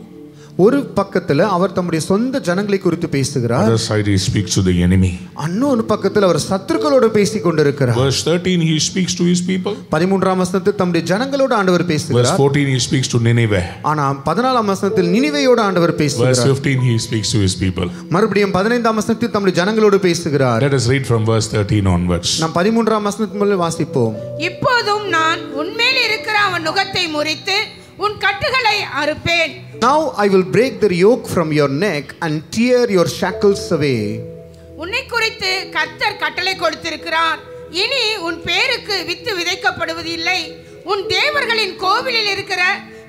ஒரு பக்கத்துல அவர் தம்முடைய சொந்த ஜனங்களை குறித்து பேசுகிறார். Other side he speaks to the enemy. இன்னொரு பக்கத்துல அவர் சத்துருக்களோடு பேசிக் கொண்டிருக்கிறார். Verse 13 he speaks to his people. 13ஆம் வசனத்தில் தம்முடைய ஜனங்களோடு ஆண்டவர் பேசுகிறார். Verse 14 he speaks to Nineveh. ஆனா 14ஆம் வசனத்தில் நினிவேயோடு ஆண்டவர் பேசுகிறார். Verse 15 he speaks to his people. மறுபடியும் 15ஆம் வசனத்தில் தம்முடைய ஜனங்களோடு பேசுகிறார். Let us read from verse 13 onwards. நாம் 13ஆம் வசனத்தின் முதல் வாசிப்போம். இப்போதும் நான் உன்மேல் இருக்கிற அவன் நுகத்தை முறித்து உன் கட்டுகளை அறுப்பேன். Now I will break the yoke from your neck and tear your shackles away. உன்னை குறித்து கர்த்தர் கட்டளை கொடுத்திருக்கிறார். இனி உன் பேருக்கு வித்து விதைக்கப்படுவது இல்லை. உன் தேவர்களின் கோவிலில் இருக்கிற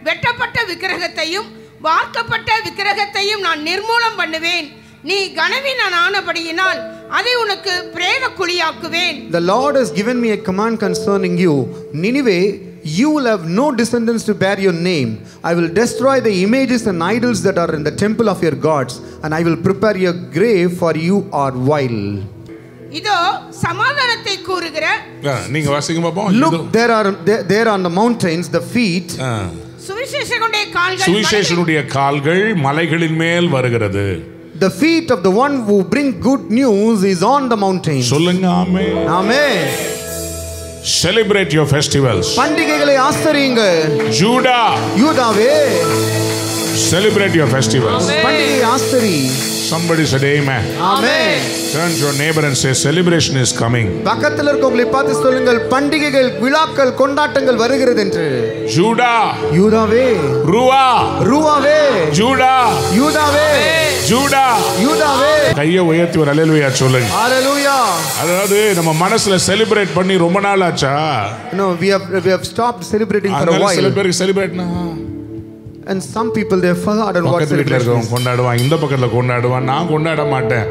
வெட்டப்பட்ட விக்கிரகத்தையும் வார்க்கப்பட்ட விக்கிரகத்தையும் நான் நிர்மூலம் பண்ணுவேன். நீ கனவீனனானபடியினால் அதை உனக்கு பிரேத குழியாக்குவேன். The Lord has given me a command concerning you. Nineveh, you will have no descendants to bear your name. I will destroy the images and idols that are in the temple of your gods, and I will prepare your grave, for you are vile. இதோ சமாதானத்தை கூறுகிற நீங்க வாசிங்க பாப்போம். Look, there on the mountains the feet. சுவிசேஷனுடைய கால்கள் மலைகளின் மேல் வருகிறது. The feet of the one who bring good news is on the mountains. சொல்லுங்க ஆமென். Amen. Celebrate your festivals. பண்டிகைகளை ஆசரியுங்கள். Judah, யூதாவே, celebrate your festivals. பண்டிகை ஆசரி. Somebody said amen. Amen. Turn to your neighbor and say celebration is coming. பக்கத்துல இருக்கவங்களை பார்த்து சொல்லுங்கள், பண்டிகைகள், விழாக்கள், கொண்டாட்டங்கள் வருகிறது என்று. Judah, யூதாவே, ரூவாவே, Judah, யூதாவே, Judah, யூதாவே. கையை உயர்த்தி ஒரு அல்லேலூயா சொல்லுங்க. ஹalleluya. அதாவது நம்ம மனசுல செலிப்ரேட் பண்ணி ரொம்ப நாள் ஆச்சா? No, we have stopped celebrating for a while. சில பேருக்கு செலிப்ரேட்னா and some people they forgot what celebration கொண்டாடுவான், இந்த பக்கத்துல கொண்டாடுவான், நான் கொண்டாட மாட்டேன்.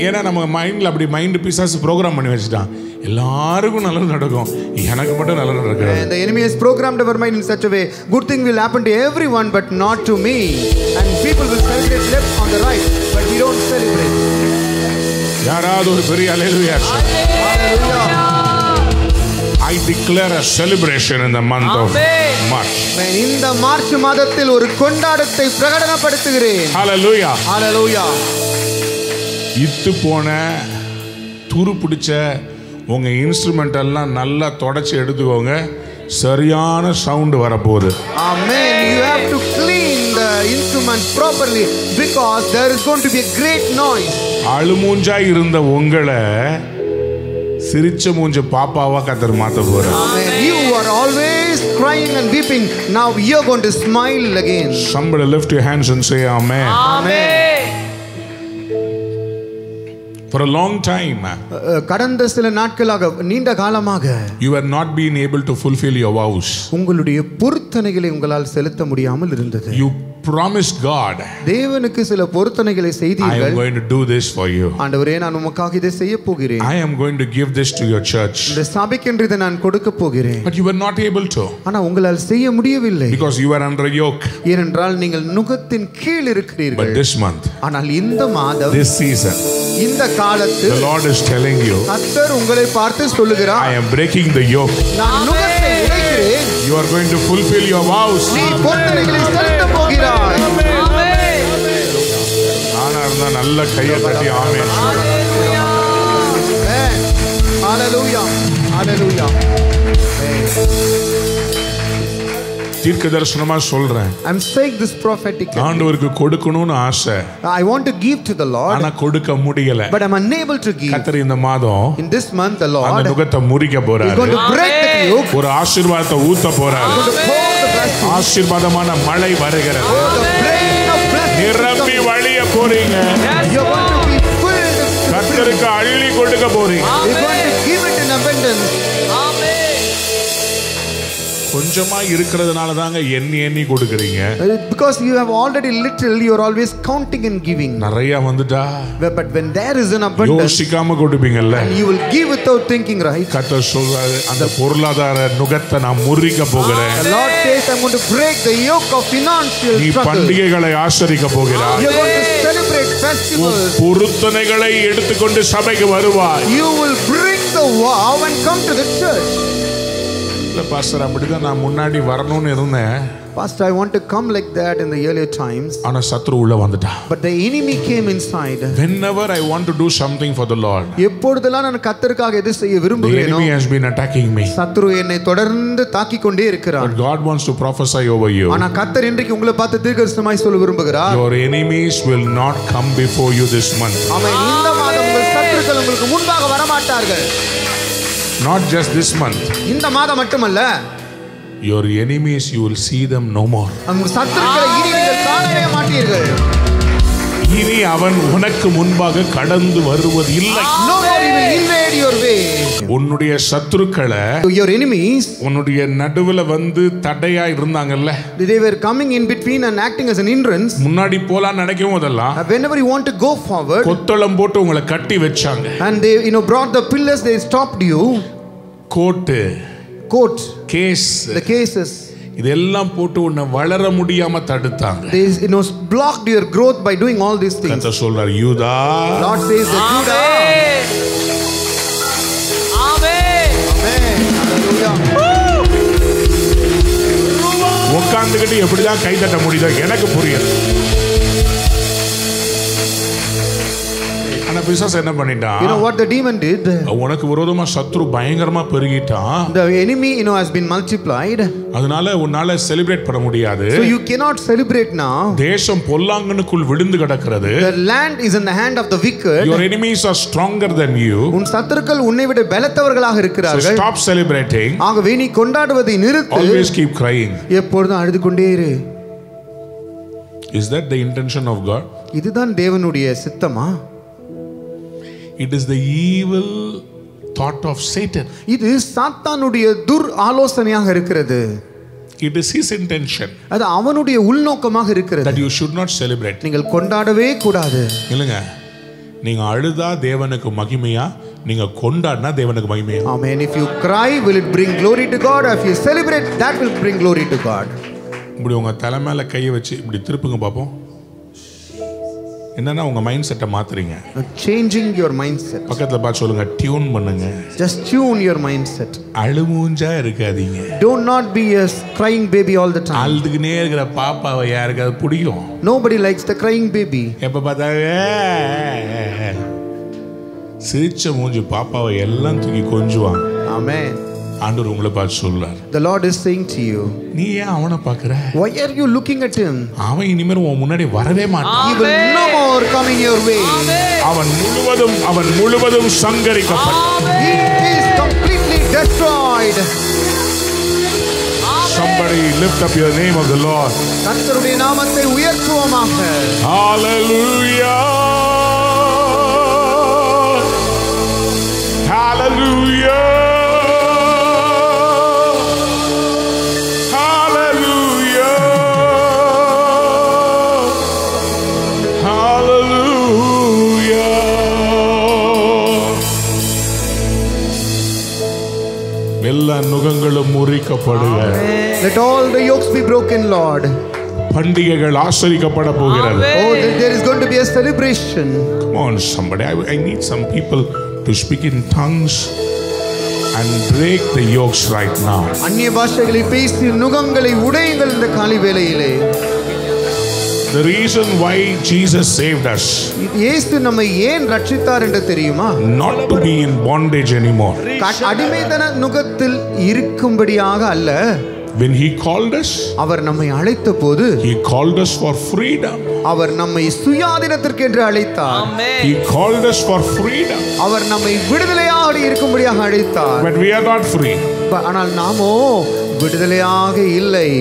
ஏன்னா நம்ம மைண்ட்ல அப்படி மைண்ட் பிசாசு ப்ரோக்ராம் பண்ணி வச்சுட்டான். எல்லாருக்கும் நல்லது நடக்கும், எனக்கு மட்டும் நல்லது நடக்காது. And the enemy has programmed our mind in such a way, good thing will happen to everyone but not to me. And people will celebrate left on the right, but we don't celebrate. யாராவது ஒரு பெரிய அல்லேலூயா. Hallelujah. I declare a celebration in the month of March. இந்த மார்ச் மாதத்தில் ஒரு கொண்டாட்டத்தை பிரகடனப்படுத்துகிறேன். Hallelujah. Hallelujah. இத்து போன துரு பிடிச்ச உங்க இன்ஸ்ட்ருமெண்ட் எல்லாம் நல்லா தொடச்சி எடுத்துக்கோங்க, சரியான சவுண்ட் வரப்போகுது. Amen. You have to clean the instrument properly because there is going to be a great noise. அழுமூஞ்சா இருந்த உங்களை சிரிச்ச மூஞ்ச பாப்பாவா கர்த்தர் மாத்த போறார். Amen. You are always crying and weeping. Now you are going to smile again. Somebody lift your hands and say amen. Amen. For a long time, கடந்த சில நாட்களாக, நீண்ட காலமாக, you were not being able to fulfill your vows. உங்களுடைய பொருத்தனைகளை உங்களால் செலுத்த முடியாமல் இருந்தது. You promised God, தேவனுக்கு சில பொருத்தனைகளை I am செய்தீர்கள். going to do this for you. ஆண்டவரே, நான் உமக்காக இதை செய்ய போகிறேன். I am going to give this to your church. இந்த சபைக்கென்று இதை நான் கொடுக்க போகிறேன். But you were not able to, ஆனா உங்களால் செய்ய முடியவில்லை. because you were under yoke. ஏனென்றால் நீங்கள் நுகத்தின் கீழ் இருக்கிறீர்கள். But this month, ஆனால் இந்த மாதம், this season, இந்த காலத்தில் the Lord is telling you, கர்த்தர் உங்களை பார்த்து சொல்லுகிறார், I am breaking the yoke. நான் நுகத்தை உடைக்கிறேன். You are going to fulfill your vows. நீ பொருத்தனைகளை செலுத்த போகிறாய். ஆனா இருந்தா நல்ல கையை தட்டி ஆமென். ஹalleluya, ஹalleluya. தீர்க்க தரிசனமா சொல்றேன், I'm saying this prophetically. ஆண்டவருக்கு கொடுக்கணும்னு ஆசை, I want to give to the Lord, ஆனா கொடுக்க முடியல. but I'm unable to give. கர்த்தர் இந்த மாதம் In this month, the அந்த Lord நுகத்தை முறிக்க is போறாரு. going to break the yoke. ஒரு ஆசீர்வாதத்தை ஊத்த போறாரு. He's going to pour the blessing. ஆசீர்வாதமான மழை வருகிறது. The rain of blessing. நிரம்பி வழிய போறீங்க. You're going to be filled. கர்த்தருக்கு அள்ளி கொடுக்க போறீங்க. You're going to give it in abundance. கொஞ்சமா இருக்கிறதுனால தாங்க எண்ணி கொடுக்கறீங்க. Because you have already little, you're always counting and giving. நிறைய வந்துட்டா, But when there is an abundance, யோசிக்காம கொடுப்பீங்கல்ல. you will give without thinking, right? கர்த்தர் சொல்றாரு, அந்த பொருளாதார நுகத்தை நான் முறிக்க போகிறேன். The Lord says, I'm going to break the yoke of financial நீ struggle. பண்டிகைகளை ஆசரிக்க போகிறாய். You're going to celebrate festivals. பொருத்தனைகளை எடுத்துக்கொண்டு சபைக்கு வருவாய். You will bring the vow and come to the church. இல்ல பாஸ்டர், அப்படிதான் நான் முன்னாடி வரணும்னு இருந்தேன். Pastor, I want to come like that in the earlier times. ஆனா சத்ரு உள்ள வந்துட்டான். But the enemy came inside. Whenever I want to do something for the Lord, எப்பொழுதெல்லாம் நான் கர்த்தருக்காக எது செய்ய the விரும்புகிறேனோ, enemy has been attacking me. சத்ரு என்னை தொடர்ந்து தாக்கிக் கொண்டே இருக்கிறார். But God wants to prophesy over you. ஆனா கர்த்தர் இன்றைக்கு உங்களை பார்த்து தீர்க்கதரிசனமாய் சொல்ல விரும்புகிறார். Your enemies will not come before you this month. ஆமென். இந்த மாதம் உங்கள் சத்துருக்கள் உங்களுக்கு முன்பாக வர மாட்டார்கள். Not just this month. இந்த மாதம் மட்டுமல்ல, Your enemies, you will see them no more. உங்கள் சத்துருக்களை இனி நீங்கள் காணவே மாட்டீர்கள். இனி அவன் உனக்கு முன்பாக கடந்து வருவது இல்லை. No more he will invade your way. உன்னுடைய சத்துருக்களை Your enemies, உன்னுடைய நடுவுல வந்து தடையா இருந்தாங்கல்ல, they were coming in between and acting as an hindrance. முன்னாடி போலாம் நினைக்கும் போதெல்லாம் Whenever you want to go forward, கொத்தளம் போட்டு உங்களை கட்டி வச்சாங்க. and they brought the pillars, they stopped you. Court, Court, case, the cases, இதெல்லாம் போட்டு உன்னை வளர முடியாம தடுத்தாங்க. they blocked your growth by doing all these things. கர்த்தர் சொல்றார், யூதா, Lord says that Judah. Amen. Hallelujah. உட்கார்ந்துகிட்டு எப்படிதான் கை தட்ட முடியுதோ எனக்கு புரியுது. ஆனா பிசாசு என்ன பண்ணிட்டான்? You know what the demon did? உனக்கு விரோதமா சத்ரு பயங்கரமா பெருகிட்டான். The enemy has been multiplied. அதனால உன்னால செலிப்ரேட் பண்ண முடியாது. So you cannot celebrate now. தேசம் பொல்லாங்கனுக்குள் விழுந்து கிடக்கிறது. The land is in the hand of the wicked. Your enemies are stronger than you. உன் சத்துருக்கள் உன்னை விட பலத்தவர்களாக So இருக்கிறார்கள். stop celebrating. ஆகவே நீ கொண்டாடுவதை நிறுத்து. Always keep crying. எப்பொழுதும் அழுது கொண்டே இரு. Is that the intention of God? இதுதான் தேவனுடைய சித்தமா? It is the evil thought of Satan. இது சாத்தானுடைய துர் ஆலோசனையாக இருக்கிறது. It is his intention அது அவனுடைய உள்நோக்கமாக இருக்கிறது. that you should not celebrate. நீங்கள் கொண்டாடவே கூடாது. இல்லங்க, நீங்க அழுதா தேவனுக்கு மகிமையா, நீங்க கொண்டாடினா தேவனுக்கு மகிமையா? Amen. If you cry, will it bring glory to God? If you celebrate, that will bring glory to God. இப்படி உங்க தலை மேல கையை வச்சு இப்படி திருப்புங்க பாப்போம். என்னன்னா உங்க மைண்ட் செட்டை மாத்துறீங்க. Changing your mindset. பக்கத்துல பார்த்து சொல்லுங்க, டியூன் பண்ணுங்க. Just tune your mindset. அழுமூஞ்சா இருக்காதீங்க. Do not be a crying baby all the time. அழுதுகினே இருக்கிற பாப்பாவை யாருக்காவது பிடிக்கும்? Nobody likes the crying baby. எப்ப பார்த்தாலும் சிரிச்ச மூஞ்சி பாப்பாவை எல்லாம் தூக்கி கொஞ்சுவாங்க. Amen. ஆண்டவர் உங்களை பார்த்து சொல்றார், The Lord is saying to you, நீ ஏன் அவனை பார்க்கிற? why are you looking at him? அவன் இனிமேல் உன் முன்னாடி வரவே மாட்டான். He will no more come in your way. அவன் முழுவதும் சங்கரிக்கப்பட்டான். He is completely destroyed. Somebody lift up your name of the Lord. கர்த்தருடைய நாமத்தை உயர்த்துவோமாக. Hallelujah. Hallelujah. Hallelujah. எல்லா நுகங்களும் முறிக்கப்படுக. Let all the yokes be broken, Lord. பண்டிகைகள் ஆசரிக்கப்பட போகிறது. Oh, there is going to be a celebration. Come on, somebody. I need some people to speak in tongues and break the yokes right now. அந்நிய பாஷைகளை பேசி நுகங்களை உடையுங்கள் இந்த காலை வேளையிலே. The reason why Jesus saved us, இயேசு நம்மை ஏன் ரட்சித்தார் என்று தெரியுமா? not to be in bondage anymore. அடிமைத்தன நுகத்தில் இருக்கும்படியாக அல்ல. When he called us, அவர் நம்மை அழைத்த போது he called us for freedom. அவர் நம்மை சுயாதீனத்திற்கு என்று அழைத்தார். He called us for freedom. அவர் நம்மை விடுதலையாக இருக்கும்படியாக அழைத்தார். But we are not free. ஆனால் நாமோ விடுதலையாக இல்லை.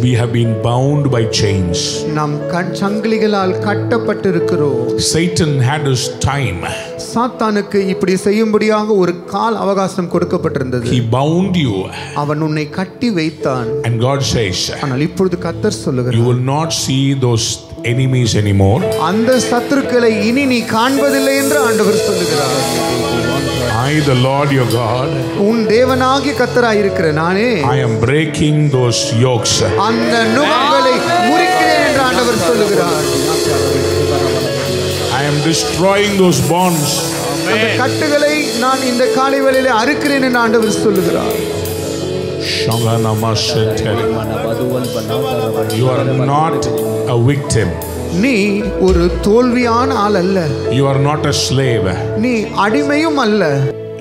We have been bound by chains. நாம் சங்கிலிகளால் கட்டப்பட்டிருக்கிறோம். Satan had his time. சாத்தானுக்கு இப்படி செய்யும்படியாக ஒரு கால அவகாசம் கொடுக்கப்பட்டிருந்தது. He bound you. அவன் உன்னை கட்டி வைத்தான். And God says, ஆனால் இப்பொழுது கர்த்தர் சொல்லுகிறார், you will not see those enemies anymore. அந்த சத்துருக்களை இனி நீ காண்பதில்லை என்று ஆண்டவர் சொல்லுகிறார். I, the Lord your God, உன் தேவனாகிய கர்த்தராய் இருக்கிற நானே, I am breaking those yokes. அந்த நுகங்களை முறிக்கிறேன் என்று ஆண்டவர் சொல்லுகிறார். I am destroying those bonds. அந்த கட்டுகளை நான் இந்த காலை வேளையிலே அறுக்கிறேன் என்று ஆண்டவர் சொல்லுகிறார். You are not a victim. நீ ஒரு தோல்வியான ஆள் அல்ல. You are not a slave. நீ அடிமையும் அல்ல.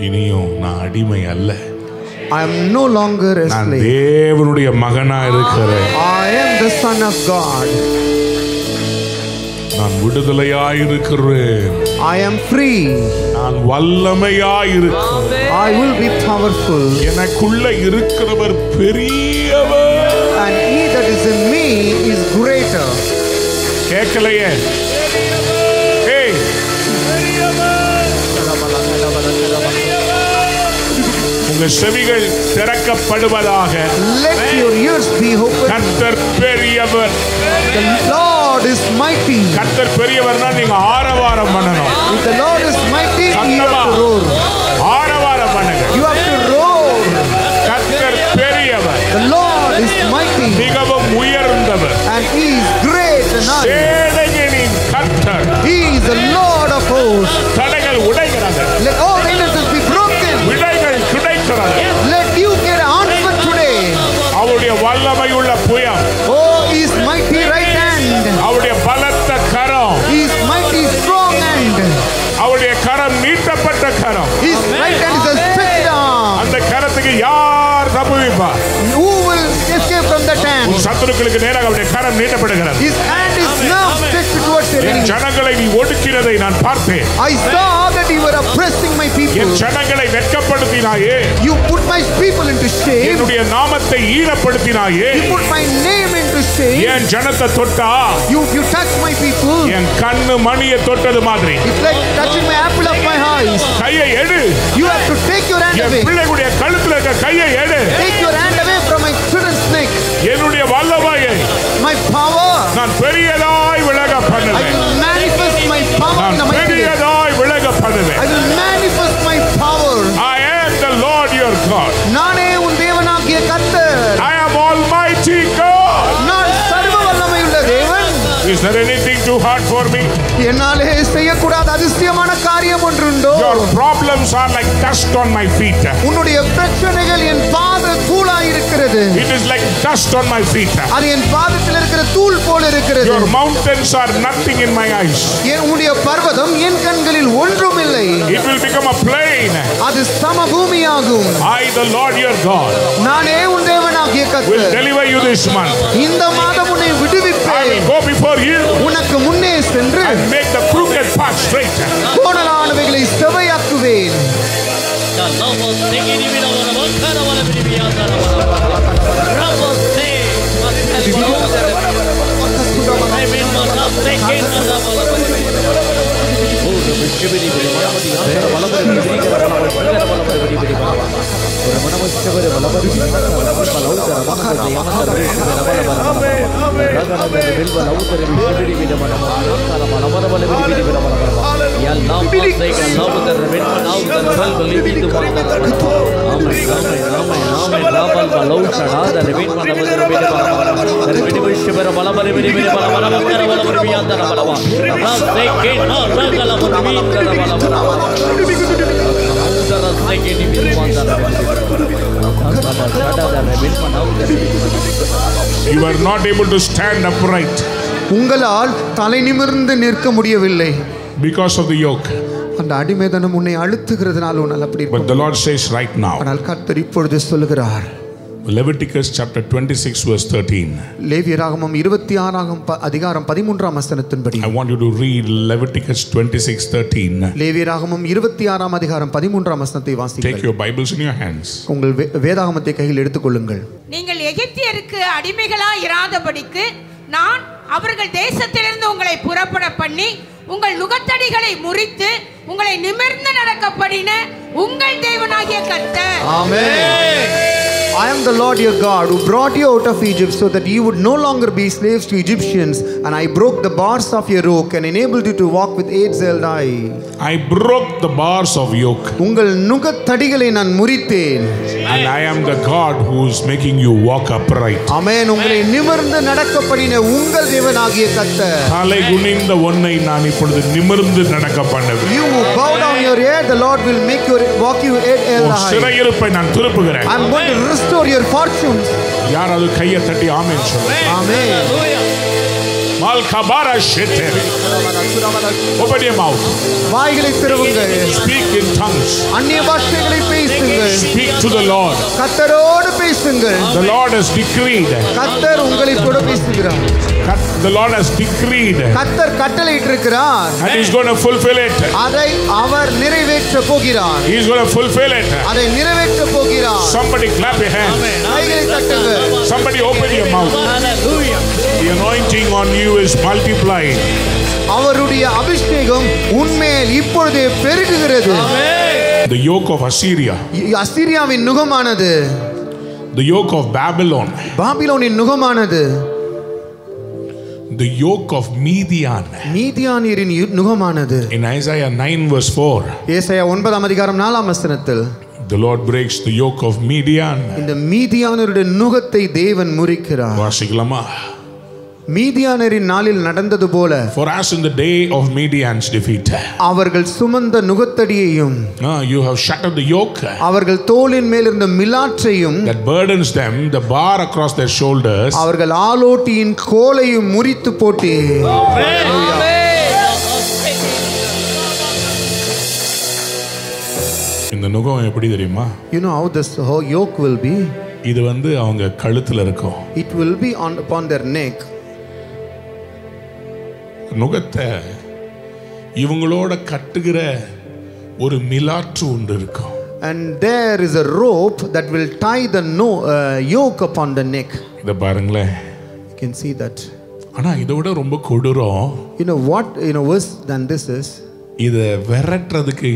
இனியும் நான் அடிமை அல்ல. I am no longer a நான் slave. தேவனுடைய மகனா இருக்கிறேன். I am the son of God. நான் விடுதலையாய் இருக்கிறேன். I am free. நான் வல்லமையாய் இருக்கிறேன். I will be powerful. எனக்குள்ள இருக்கிறவர் பெரியவர். And he that is in me is greater. கேட்கலையே? ஏய், உங்க செவிகள் திறக்கப்படுவதாக. Let your ears be open. கர்த்தர் பெரியவர். The Lord is mighty. கர்த்தர் பெரியவர்னா நீங்க ஆரவாரம் பண்ணணும். If the Lord is mighty, you have to roar. ஆரவாரம் பண்ணுங்க. You have to roar. கர்த்தர் பெரியவர். The Lord is mighty. மிகவும் உயர்ந்தவர். And he is great and high. சேனைகளின் கர்த்தர். He is the Lord of hosts. தடைகள் உடைகிறது. Let all hindrances be broken. விடைகள் கிடைக்கிறது. Let you get answer today. அவருடைய வல்லமை உள்ள புயம். Oh, his mighty right hand. அவருடைய பலத்த கரம். His mighty strong hand. அவருடைய கரம் நீட்டப்பட்ட கரம். His right hand is a stretched arm. அந்த கரத்துக்கு யார் தப்புவிப்பார்? Who will escape from that hand? சத்துருக்களுக்கு நேராக அவருடைய கரம் நீட்டப்படுகிறது. His hand is now stretched towards your N enemy. ஜனங்களை நீ ஒடுக்கிறதை நான் பார்த்தேன். I saw that you were oppressing my people. என் ஜனங்களை வெட்கப்படுத்தினாயே. You put my people into shame. என்னுடைய நாமத்தை ஈனப்படுத்தினாயே. You put my name into shame. என் ஜனத்தை தொட்டா You touch my people. என் கண்ணு மணியை தொட்டது மாதிரி. It's like touching my apple of my eyes. கையை எடு. You have to take your hand N away. பிள்ளைகளுடைய கழுத்துல இருக்க கையை எடு. Take your hand away from my children's neck. என்னுடைய வல்லமையை My power. நான் பெரியதாய் விலக I பண்ணுவேன். will manifest my power in நான் the mighty way. பெரியதாய் விலக பண்ணுவேன். I will manifest my power. I am the Lord your God. நானே உன் தேவனாகிய கர்த்தர். I am Almighty God. நான் சர்வ வல்லமையுள்ள தேவன். Is there anything too hard for me? என்னாலே செய்யக்கூடாத அதிசயமான காரியம் ஒன்றுண்டோ? Your problems are like dust on my feet. உன்னுடைய பிரச்சனைகள் என் பாத தூளாய் இருக்கிறது. It is like dust on my feet. அது என் பாதத்தில் இருக்கிற தூள் போல இருக்கிறது. Your mountains are nothing in my eyes. உன்னுடைய பர்வதம் என் கண்களில் ஒன்றும் இல்லை. It will become a plain. அது சமபூமியாகும். I, the Lord your God, நானே உன் தேவனாகிய will கர்த்தர். deliver you this month. இந்த மாதம் உன்னை I விடுவிப்பேன். will go before you உனக்கு முன்னே சென்று and make the crooked path straight. கோணலானவைகளை செவையாக்குவேன். Hallelujah. You are not able to stand upright உங்களால் தலை நிமிர்ந்து நிற்க முடியவில்லை because of the yoke. அந்த அடிமைதனம் உன்னை அழுத்துகிறதுனால உன்னால் அப்படி But the Lord says right now, ஆனால் கர்த்தர் இப்பொழுது சொல்லுகிறார், Leviticus chapter 26 verse 13. லேவியராகமம் 26 அதிகாரம் 13 வசனத்தின்படி I want you to read Leviticus 26:13. லேவியராகமம் 26 அதிகாரம் 13 வசனத்தை Take வாசியுங்கள். your Bibles in your hands. உங்கள் வேதாகமத்தை கையில் எடுத்துக்கொள்ளுங்கள். நீங்கள் எகிப்தியருக்கு அடிமைகளாய் இராதபடிக்கு நான் அவர்கள் தேசத்திலிருந்து உங்களை புறப்பட பண்ணி உங்கள் நுகத்தடிகளை முறித்து உங்களை நிமிர்ந்து நடக்க பண்ணின உங்கள் தேவனாகிய கர்த்தர். ஆமென். I am the Lord your God who brought you out of Egypt so that you would no longer be slaves to Egyptians, and I broke the bars of your yoke and enabled you to walk with eight zeldai. I broke the bars of yoke. உங்கள் நுகத்தடிகளை நான் முறித்தேன். And I am the God who is making you walk upright. ஆமென். உங்களை நிமிர்ந்து நடக்க பண்ணின உங்கள் தேவனாகிய கர்த்தர். தலை குனிந்த ஒன்னை நான் இப்பொழுது நிமிர்ந்து நடக்க பண்ணுவேன். You who bow down your head, the Lord will make you walk you eight zeldai. சிறையிருப்பை நான் திருப்புகிறேன். I am going to restore your fortunes. யாராவது கையை தட்டி ஆமென் சொல்லுங்க. Amen. Malkabara sheter. Open your mouth. வாய்களை திறவுங்கள். Speak in tongues. அந்நிய பாஷைகளை பேசுங்கள். Speak to the Lord. கர்த்தரோடு பேசுங்கள். The Lord has decreed. கர்த்தர் உங்களை கூட பேசுகிறார். The Lord has decreed. கர்த்தர் கட்டளையிட்டிருக்கிறார். And He's going to fulfill it. அதை அவர் நிறைவேற்ற போகிறார். He's going to fulfill it. அதை நிறைவேற்ற போகிறார். Somebody clap your hands. கைகளை தட்டுங்கள். Somebody open your mouth. The anointing on you is multiplying. அவருடைய அபிஷேகம் உன்மேல் இப்பொழுது பெருகுகிறது. The yoke of Assyria. அசீரியாவின் நுகமானது. The yoke of Babylon. பாபிலோனின் நுகமானது. The yoke of Midian. மீதியானியரின் நுகமானது. In Isaiah 9 verse 4. ஏசாயா 9 அதிகாரம் 4 வசனத்தில் The Lord breaks the yoke of Midian. இந்த மீதியானருடைய நுகத்தை தேவன் முறிக்கிறார். வாசிக்கலாமா? மீதியானரின் நாளில் நடந்தது போல For as in the day of Midian's defeat. அவர்கள் சுமந்த நுகத்தடியையும் You have shattered the yoke அவர்கள் தோளின் மேல் இருந்த மிலாற்றையும் that burdens them, the bar across their shoulders. அவர்கள் ஆலோட்டியின் கோலையும் முறித்து போட்டு. இந்த நுகம் எப்படி தெரியுமா? You know how this yoke will be? இது வந்து அவங்க கழுத்துல இருக்கும். It will be upon their neck. நுகத்தை இவங்களோட கட்டுகிற ஒரு மிலாற்று ஒன்று இருக்கும். And there is a rope that will tie the yoke upon the neck. இத பாருங்களேன். You can see that. ஆனா இதை விட ரொம்ப கொடூரம். You know what worse than this is? இத விரட்டுறதுக்கு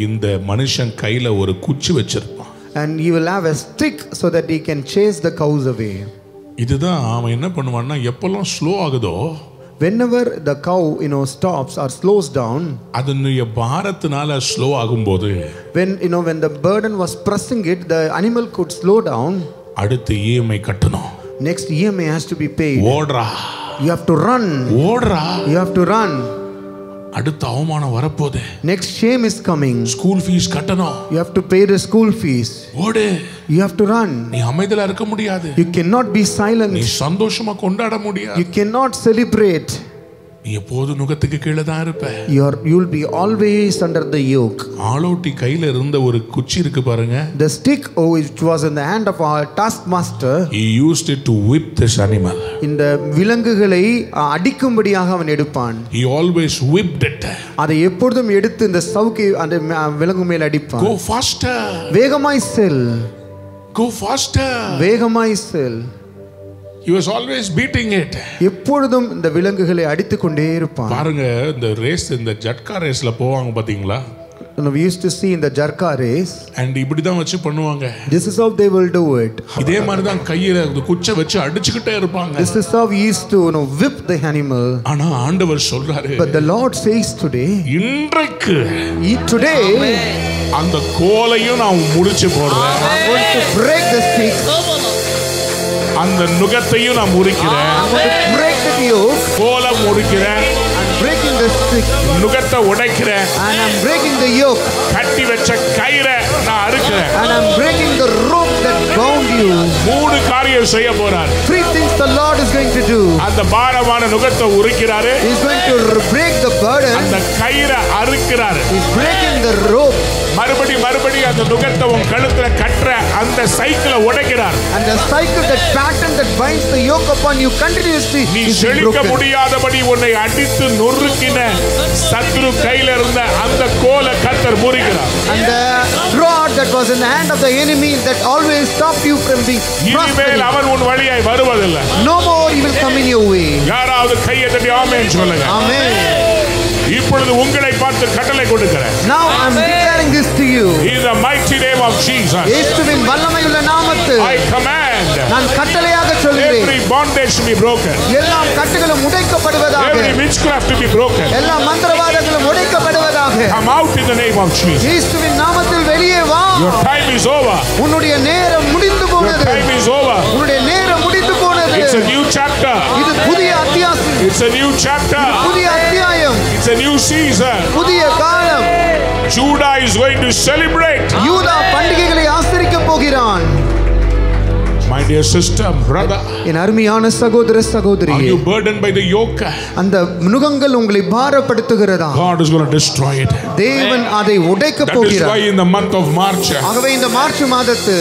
இந்த மனுஷன் கையில ஒரு குச்சி வச்சிருப்பான். And he will have a stick so that he can chase the cows away. இதுதான் அவன் என்ன பண்ணுவான்னா எப்பெல்லாம் ஸ்லோ ஆகுதோ whenever the cow stops or slows down, அதனுடைய பாரத்தினால ஸ்லோ ஆகும்போது when the burden was pressing it, the animal could slow down. அடுத்து EMI கட்டணும். Next EMI has to be paid. ஓடுறா. You have to run. ஓடுறா. You have to run. அடுத்த அவமானம் வரப்போகுது. Next shame is coming. School fees கட்டணும். You have to pay the school fees. ஓடு. You have to run. நீ அமைதியா இருக்க முடியாது. You cannot be silent. நீ சந்தோஷமா கொண்டாட முடியாது. You cannot celebrate. நீ எப்போது நுகத்துக்கு கீழே தான் இருப்ப. You'll be always under the yoke. ஆலோட்டி கையில இருந்த ஒரு குச்சி இருக்கு பாருங்க. The stick which was in the hand of our taskmaster, he used it to whip this animal. இந்த விலங்குகளை அடிக்கும்படியாக அவன் எடுப்பான். He always whipped it. அதை எப்பொழுதும் எடுத்து இந்த சவுக்கை அந்த விலங்கு மேல் அடிப்பான். Go faster. வேகமாய் செல். Go faster. வேகமாய் செல். He was always beating it. எப்பொழுதும் இந்த விலங்குகளை அடித்துக் கொண்டே இருப்பான். பாருங்க இந்த ரேஸ் இந்த ஜட்கா ரேஸ்ல போவாங்க பாத்தீங்களா? we used to see in the Jarka race. And இப்படி தான் வச்சு பண்ணுவாங்க. This is how they will do it. இதே மாதிரி தான் கையில குச்சை வச்சு அடிச்சுக்கிட்டே இருப்பாங்க. This is how we used to whip the animal. ஆனா ஆண்டவர் சொல்றாரு, But the Lord says today, இன்றைக்கு today அந்த கோலையும் நான் முடிச்சு போடுறேன். I'm going to break the stick. அந்த நுகத்தையும் நான் முறிக்கிறேன். I'm going to break the yoke. கோலை முறிக்கிறேன். I'm breaking the stick. நுகத்தை உடைக்கிறேன். And I'm breaking the yoke. கட்டி வச்ச கயிறை நான் அறுக்கிறேன். And I'm breaking the rope that bound you. 3 காரியம் செய்ய போறார். 3 things the Lord is going to do. அந்த பாரமான நுகத்தை உரிக்கிறாரு. He's going to break the burden. அந்த கயிறை அறுக்கிறாரு. He's breaking the rope. மறுபடி அந்த நுகத்தை உன் கழுத்துல கட்டற அந்த சைக்கிளை உடைக்கிறார். And the cycle, that pattern that binds the yoke upon you continuously நீ is செழிக்க broken. முடியாதபடி உன்னை அடித்து நொறுக்கின சத்ரு கையில இருந்த அந்த கோலை கர்த்தர் முறிக்கிறார். And the rod that was in the hand of the enemy that always stopped you from being இனிமேல் prosperous. அவன் உன் வழியாய் வருவதில்லை. No more he will come in your way. யாராவது கையை தட்டி ஆமென் சொல்லுங்க. Amen. இப்பொழுது உங்களை பார்த்து கட்டளை கொடுக்கிறேன். Now I am declaring this to you. In the mighty name of Jesus, இயேசுவின் வல்லமையுள்ள நாமத்தில் I command நான் கட்டளையாக சொல்கிறேன். every bondage to be broken, எல்லா கட்டுகளும் உடைக்கப்படுவதாக. every witchcraft to be broken. எல்லா மந்திரவாதங்களும் உடைக்கப்படுவதாக. Come out in the name of Jesus. இயேசுவின் நாமத்தில் வெளியே வா. Your time is over. உன்னுடைய நேரம் முடிந்து Your போனது. time is over. உன்னுடைய நேரம் முடிந்து போனது. It's a new chapter. இது புதிய அத்தியாயம். It's a new chapter. புதிய அத்தியாயம். It's a new season. புதிய காலம். Judah is going to celebrate. யூதா பண்டிகைகளை ஆசரிக்க போகிறான். My dear sister, brother, என் அருமையான சகோதர are சகோதரியே, you burdened by the yoke? அந்த நுகங்கள் உங்களை பாரப்படுத்துகிறதா? God is going to destroy it. தேவன் அதை உடைக்க That is போகிறார். why in the month of March, ஆகவே இந்த மார்ச் மாதத்து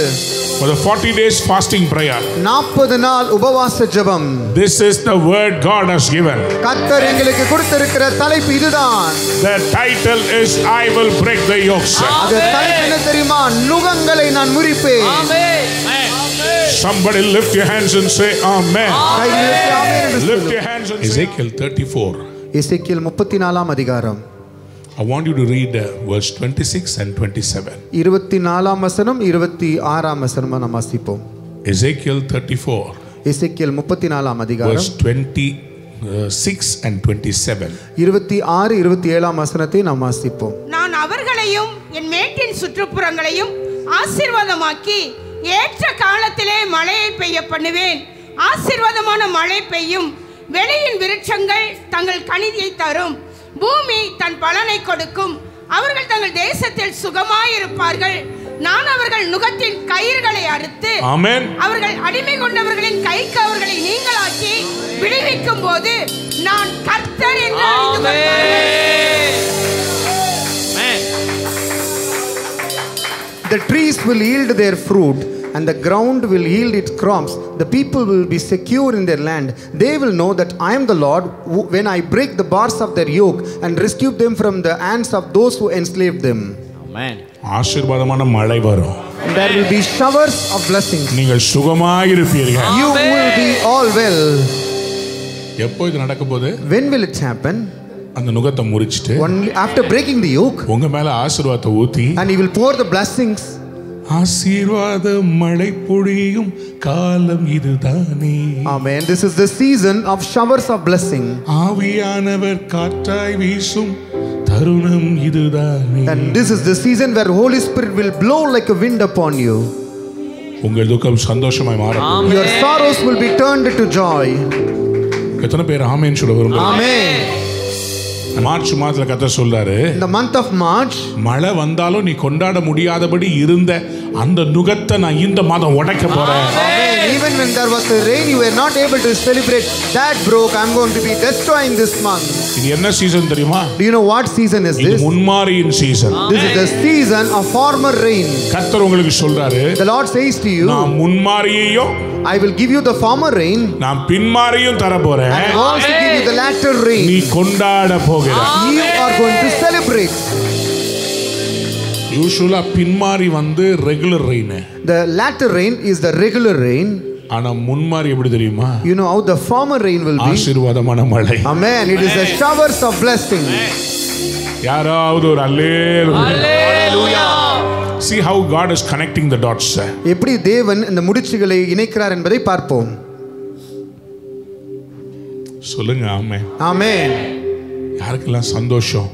for the 40 days fasting prayer, 40 நாள் உபவாச ஜெபம், this is the word God has given. கர்த்தர் எங்களுக்கு கொடுத்திருக்கிற தலைப்பு இதுதான். The title is I will break the yokes. அது தலைப்பு என்ன தெரியுமா? நுகங்களை நான் முறிப்பேன். Somebody lift your hands and say amen. கையிலிருந்து ஆமென் என்று Lift சொல்லு. your hands and Ezekiel 34. எசேக்கியேல் 34ஆம் அதிகாரம். I want you to read verse 26 and 27. 24ஆம் வசனம் 26ஆம் வசனம் நாம் வாசிப்போம். Ezekiel 34. எசேக்கியேல் 34ஆம் அதிகாரம் verse 26 and 27. 26 27ஆம் வசனத்தை நாம் வாசிப்போம். நான் அவர்களையும் என் மேட்டின் சுற்றுப்புறங்களையும் ஆசீர்வாதமாக்கி ஏற்ற காலத்திலே மழையை பெய்ய பண்ணுவேன். ஆசீர்வாதமான மழை பெய்யும். வெளியின் விருட்சங்கள் தங்கள் கனியை தரும். பூமி தன் பலனை கொடுக்கும். அவர்கள் தங்கள் தேசத்தில் சுகமாயிருப்பார்கள். நான் அவர்கள் நுகத்தின் கயிறுகளை அறுத்து ஆமென். அவர்கள் அடிமை கொண்டவர்களின் கைக்கு அவர்களை நீங்களாக்கி விடுவிக்கும் போது நான் கர்த்தர் என்று அறிந்து கொள்வார்கள். The trees will yield their fruit and the ground will yield its crops. The people will be secure in their land. They will know that I am the Lord when I break the bars of their yoke and rescue them from the hands of those who enslaved them. Amen. ஆசீர்வாதமான மழை வரும். There will be showers of blessings. நீங்கள் சுகமாயிருப்பீர்கள். You will be all well. எப்போ இது நடக்க போகுது? When will it happen? அந்த நுகத்தை முறிச்சிட்டு Only after breaking the yoke. உங்க மேல ஆசீர்வாதத்தை ஊத்தி And he will pour the blessings. ஆசீர்வாத மழை பொழியும் காலம் இதுதானே. Amen. This is the season of showers of blessing. ஆவியானவர் காற்றாய் வீசும் தருணம் இதுதானே. And this is the season where Holy Spirit will blow like a wind upon you. உங்கள் துக்கம் சந்தோஷமாய் மாறும். Your sorrows will be turned into joy. எத்தனை பேர் ஆமென் சொல்ல விரும்புறீங்க? Amen. மார்ச் மாதத்துல கர்த்தர் சொல்றாரு, In the month of March, மழை வந்தாலும் நீ கொண்டாட முடியாதபடி இருந்த அந்த நுகத்தை நான் இந்த மாதம் உடைக்க போறேன். Amen. Even when there was a rain, you were not able to celebrate. That broke. I'm going to be destroying this month. இது என்ன சீசன் தெரியுமா? Do you know what season is இது this? முன்மாரியின் season. This is the season of former rain. கர்த்தர் உங்களுக்கு சொல்றாரு, The Lord says to you, நான் முன்மாரியையும் I will give you the former rain. நான் பின்மாரியும் தர போறேன். I will also give you the latter rain. நீ கொண்டாட போகிறாய். You are going to celebrate. யூசுவலா பின்மாரி வந்து regular rain. The latter rain is the regular rain. ஆனா முன்மாரி எப்படி தெரியுமா? You know how the former rain will be? ஆசீர்வாதமான மழை. Amen. It is the showers of blessing. யாராவது ஒரு அல்லேலூயா. See how God is connecting the dots. எப்படி தேவன் இந்த முடிச்சுகளை இணைக்கிறார் என்பதை பார்ப்போம். சொல்லுங்க ஆமென். ஆமென். யாருக்கெல்லாம் சந்தோஷம்?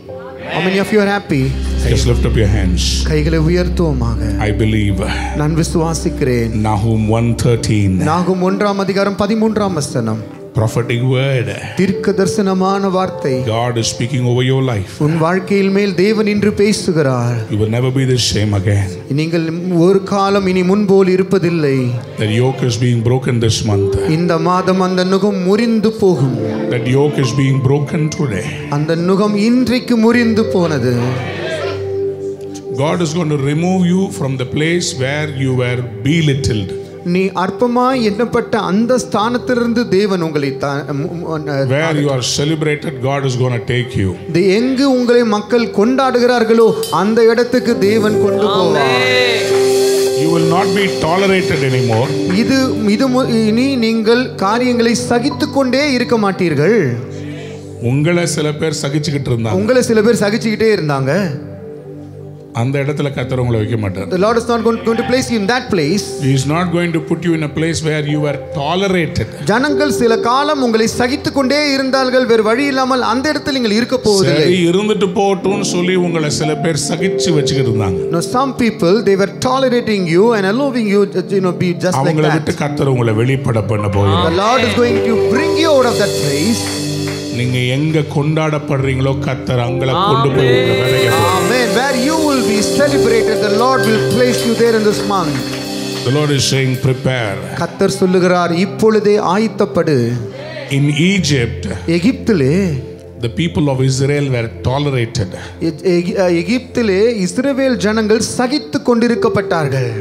How many of you are happy? Just lift up your hands. கைகளை உயர்த்துவோமாக. I believe. நான் விசுவாசிக்கிறேன். Nahum 1:13. நாகும் 1:13 Prophetic word. தீர்க்க தரிசனமான வார்த்தை. God is speaking over your life. உன் வாழ்க்கையில் மேல் தேவன் இன்று பேசுகிறார். You will never be the same again. நீங்கள் ஒரு காலம் இனி முன்போல் இருப்பதில்லை. That yoke is being broken this month. இந்த மாதம் அந்த நுகம் முறிந்து போகும். That yoke is being broken today. அந்த நுகம் இன்றைக்கு முறிந்து போனது. God is going to remove you from the place where you were belittled. நீ அற்பமாய் எண்ணப்பட்ட அந்த ஸ்தானத்திலிருந்து தேவன் உங்களை where you are celebrated, God is going to take you. எங்கு உங்களை மக்கள் கொண்டாடுகிறார்களோ அந்த இடத்துக்கு தேவன் கொண்டு போவார். You will not be tolerated anymore. இது இனி நீங்கள் காரியங்களை சகித்துக்கொண்டே இருக்க மாட்டீர்கள். உங்களை சில பேர் சகிச்சுக்கிட்டு இருந்தாங்க. அந்த இடத்துல கர்த்தர் உங்களை வைக்க மாட்டார். The Lord is not going to place you in that place. He is not going to put you in a place where you were tolerated. ஜனங்கள் சில காலம் உங்களை சகித்துக்கொண்டே இருந்தார்கள், வேறு வழி இல்லாமல் அந்த இடத்தில் நீங்கள் இருக்க போவதில்லை. சரி இருந்துட்டு போட்டுன்னு சொல்லி உங்களை சில பேர் சகிச்சு வச்சிட்டு இருந்தாங்க. No, some people they were tolerating you and allowing you be just like that. அவங்களை விட்டு கர்த்தர் உங்களை வெளிப்பட பண்ண போகிறார். The Lord is going to bring you out of that place. நீங்க எங்க கொண்டாடப்படுறீங்களோ கர்த்தர் அங்களை கொண்டு போய் உங்களை வைக்க போறார். Amen. Where you will be celebrated, the Lord will place you there in this month. The Lord is saying prepare. கர்த்தர் சொல்லுகிறார் இப்பொழுதே ஆயத்தப்படு. In Egypt, எகிப்திலே the people of Israel were tolerated. எகிப்திலே இஸ்ரவேல் ஜனங்கள் சகித்துக் கொண்டிருக்கப்பட்டார்கள்.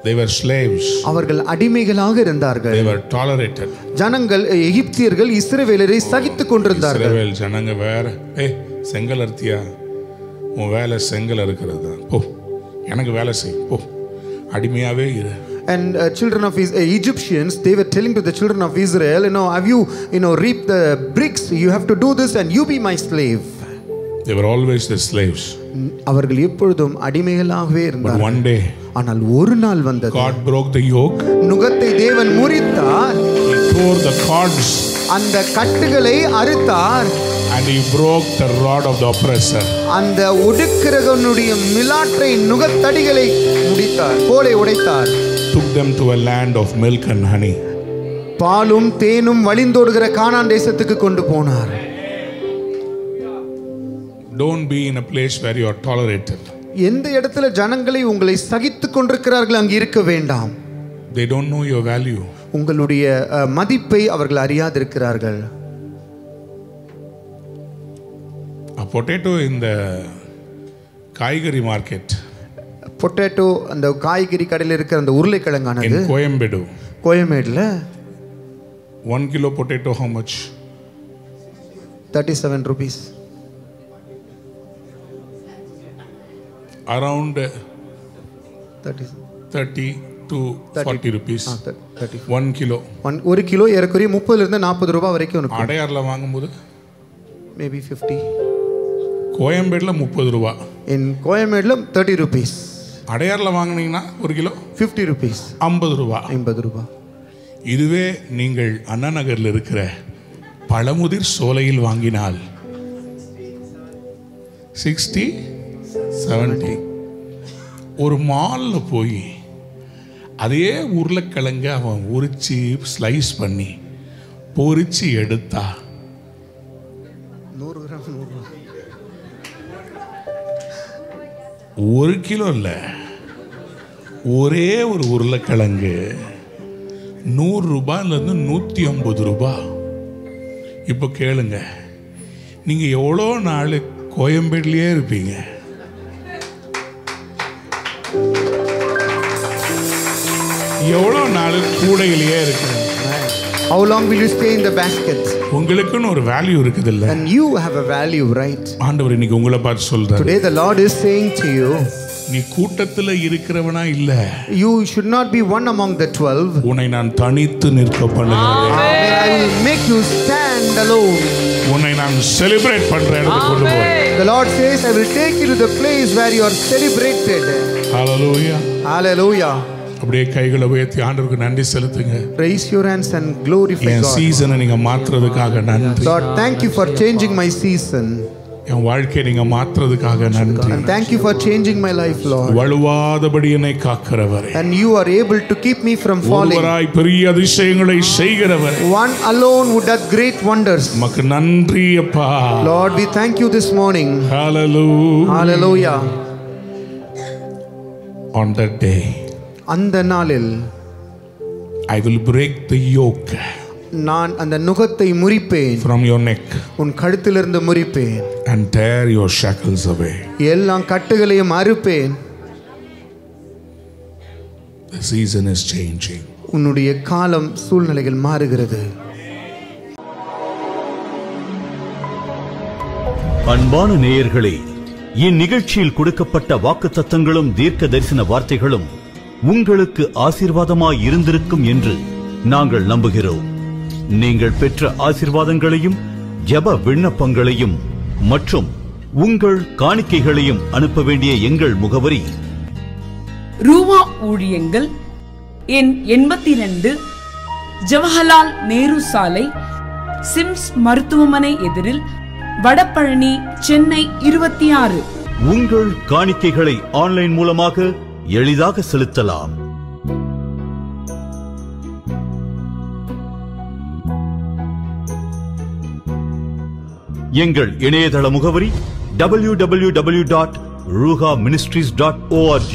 They were slaves. அவர்கள் அடிமைகளாக இருந்தார்கள். They were tolerated. ஜனங்கள் எகிப்தியர்கள் இஸ்ரவேலரை சகித்துக் கொண்டிருந்தார்கள். இஸ்ரவேல் ஜனங்க வேற செங்கல் அறுத்தியா, உன் வேலை செங்கல் அறுக்கிறது, போ எனக்கு வேலை செய், போ அடிமையாவே இரு. And children of Egyptians, they were telling to the children of Israel, have you reaped the bricks, you have to do this and you be my slave. They were always the slaves. அவர்கள் எப்பொழுதும் அடிமைகளாகவே இருந்தார்கள். But one day, ஆனால் ஒரு நாள் வந்தது, God broke the yoke. நுகத்தை தேவன் முறித்தார். He tore the cords. அந்த கட்டுகளை அறுத்தார். And he broke the rod of the oppressor. அந்த ஒடுக்கிறவனுடைய மிலாற்றை நுகத்தடிகளை முடித்தார், கோலை உடைத்தார். Took them to a land of milk and honey. பாலும் தேனும் வழிந்தோடுகிற கானான் தேசத்துக்கு கொண்டு போனார். Don't be in a place where you are tolerated. எந்த இடத்துல ஜனங்களை உங்களை சகித்துக் கொண்டிருக்கிறார்கள் அங்கு இருக்க வேண்டாம். They don't know your value. உங்களுடைய மதிப்பை அவர்கள் அறியாதிருக்கிறார்கள். A potato in the காய்கறி மார்க்கெட், பொட்டேட்டோ அந்த காய்கறி கடையில் இருக்கிற அந்த உருளைக்கிழங்கானது கோயம்பேடுல 1 kilo potato how much? 37 rupees. Around 30 to 40 rupees. 1 kilo. ஒரு கிலோ ஏறக்குறைய 30 இருந்து 40 ரூபாய் வரைக்கும் இருக்கும். அடையார்ல வாங்கும்போது maybe 50. கோயம்பேடுல 30 ரூபாய். In கோயம்பேடுல 30 rupees. அடையார்ல வாங்குனீங்கன்னா 1 கிலோ 50 rupees. 50 ரூபாய். 50 ரூபாய். இதுவே நீங்கள் அண்ணா நகர்ல இருக்கிற பழமுதிர் சோலையில் வாங்கினால் 60 70. ஒரு மால்ல போய் அதே உருளைக்கிழங்க அவன் உரிச்சு ஸ்லைஸ் பண்ணி பொரிச்சு எடுத்தா 100 கிராம் 100 ரூபாய். 1 கிலோ இல்ல, ஒரே ஒரு உருளைக்கிழங்கு 100 ரூபாயிலிருந்து 150 ரூபாய். இப்போ கேளுங்க, நீங்க எவ்வளோ நாள் கோயம்பேடுலயே இருப்பீங்க? எவ்வளோ நாள் கூடையிலேயே இருக்கிறீங்க? How long will you stay in the basket? உங்களுக்குன்னு ஒரு வேல்யூ இருக்குது இல்ல? And you have a value, right? ஆண்டவர் இன்னைக்கு உங்களை பார்த்து சொல்றாரு. Today the Lord is saying to you, நீ கூட்டத்துல இருக்கிறவனா இல்ல. You should not be one among the 12. உன்னை நான் தனித்து நிற்க பண்ணுகிறேன். I will make you stand alone. உன்னை நான் செலிப்ரேட் பண்ற இடத்துக்கு கொண்டு போறேன். The Lord says, I will take you to the place where you are celebrated. Hallelujah. Hallelujah. அப்படியே கைகளை உயர்த்தி ஆண்டவருக்கு நன்றி செலுத்துங்க. Raise your hands and glorify N God. சீசனை நீங்க மாத்துறதுக்காக நன்றி. Lord, thank you for changing my season. என் வாழ்க்கையை நீங்க மாத்துறதுக்காக நன்றி. And thank you for changing my life, Lord. வழுவாதபடி என்னை காக்கிறவரே. And you are able to keep me from falling. ஒருவராய் பெரிய அதிசயங்களை செய்கிறவரே. One alone would have great wonders. உமக்கு நன்றி அப்பா. Lord, we thank you this morning. Hallelujah. Hallelujah. On that day, அந்த நாளில் I will break the yoke நான் அந்த நுகத்தை முறிப்பேன், from your neck உன் கழுத்திலிருந்து முறிப்பேன், and tear your shackles away. எல்லா கட்டுகளையும் அறுப்பேன். The season is changing. உன்னுடைய காலம் சூழ்நிலைகள் மாறுகிறது. அன்பான நேயர்களே, இந்நிகழ்ச்சியில் கொடுக்கப்பட்ட வாக்குத்தத்தங்களும் தீர்க்க தரிசன வார்த்தைகளும் உங்களுக்கு ஆசீர்வாதமாய் இருந்திருக்கும் என்று நாங்கள் நம்புகிறோம். நீங்கள் பெற்ற ஆசீர்வாதங்களையும் ஜெப விண்ணப்பங்களையும் மற்றும் உங்கள் காணிக்கைகளையும் அனுப்ப வேண்டிய எங்கள் முகவரி ரூவா ஊழியங்கள் எண் 82, ஜவஹர்லால் நேரு சாலை, சிம்ஸ் மருத்துவமனை எதிரில், வடபழனி, சென்னை 26. உங்கள் காணிக்கைகளை ஆன்லைன் மூலமாக எளிதாக செலுத்தலாம். எங்கள் இணையதள முகவரி www.ruhaministries.org.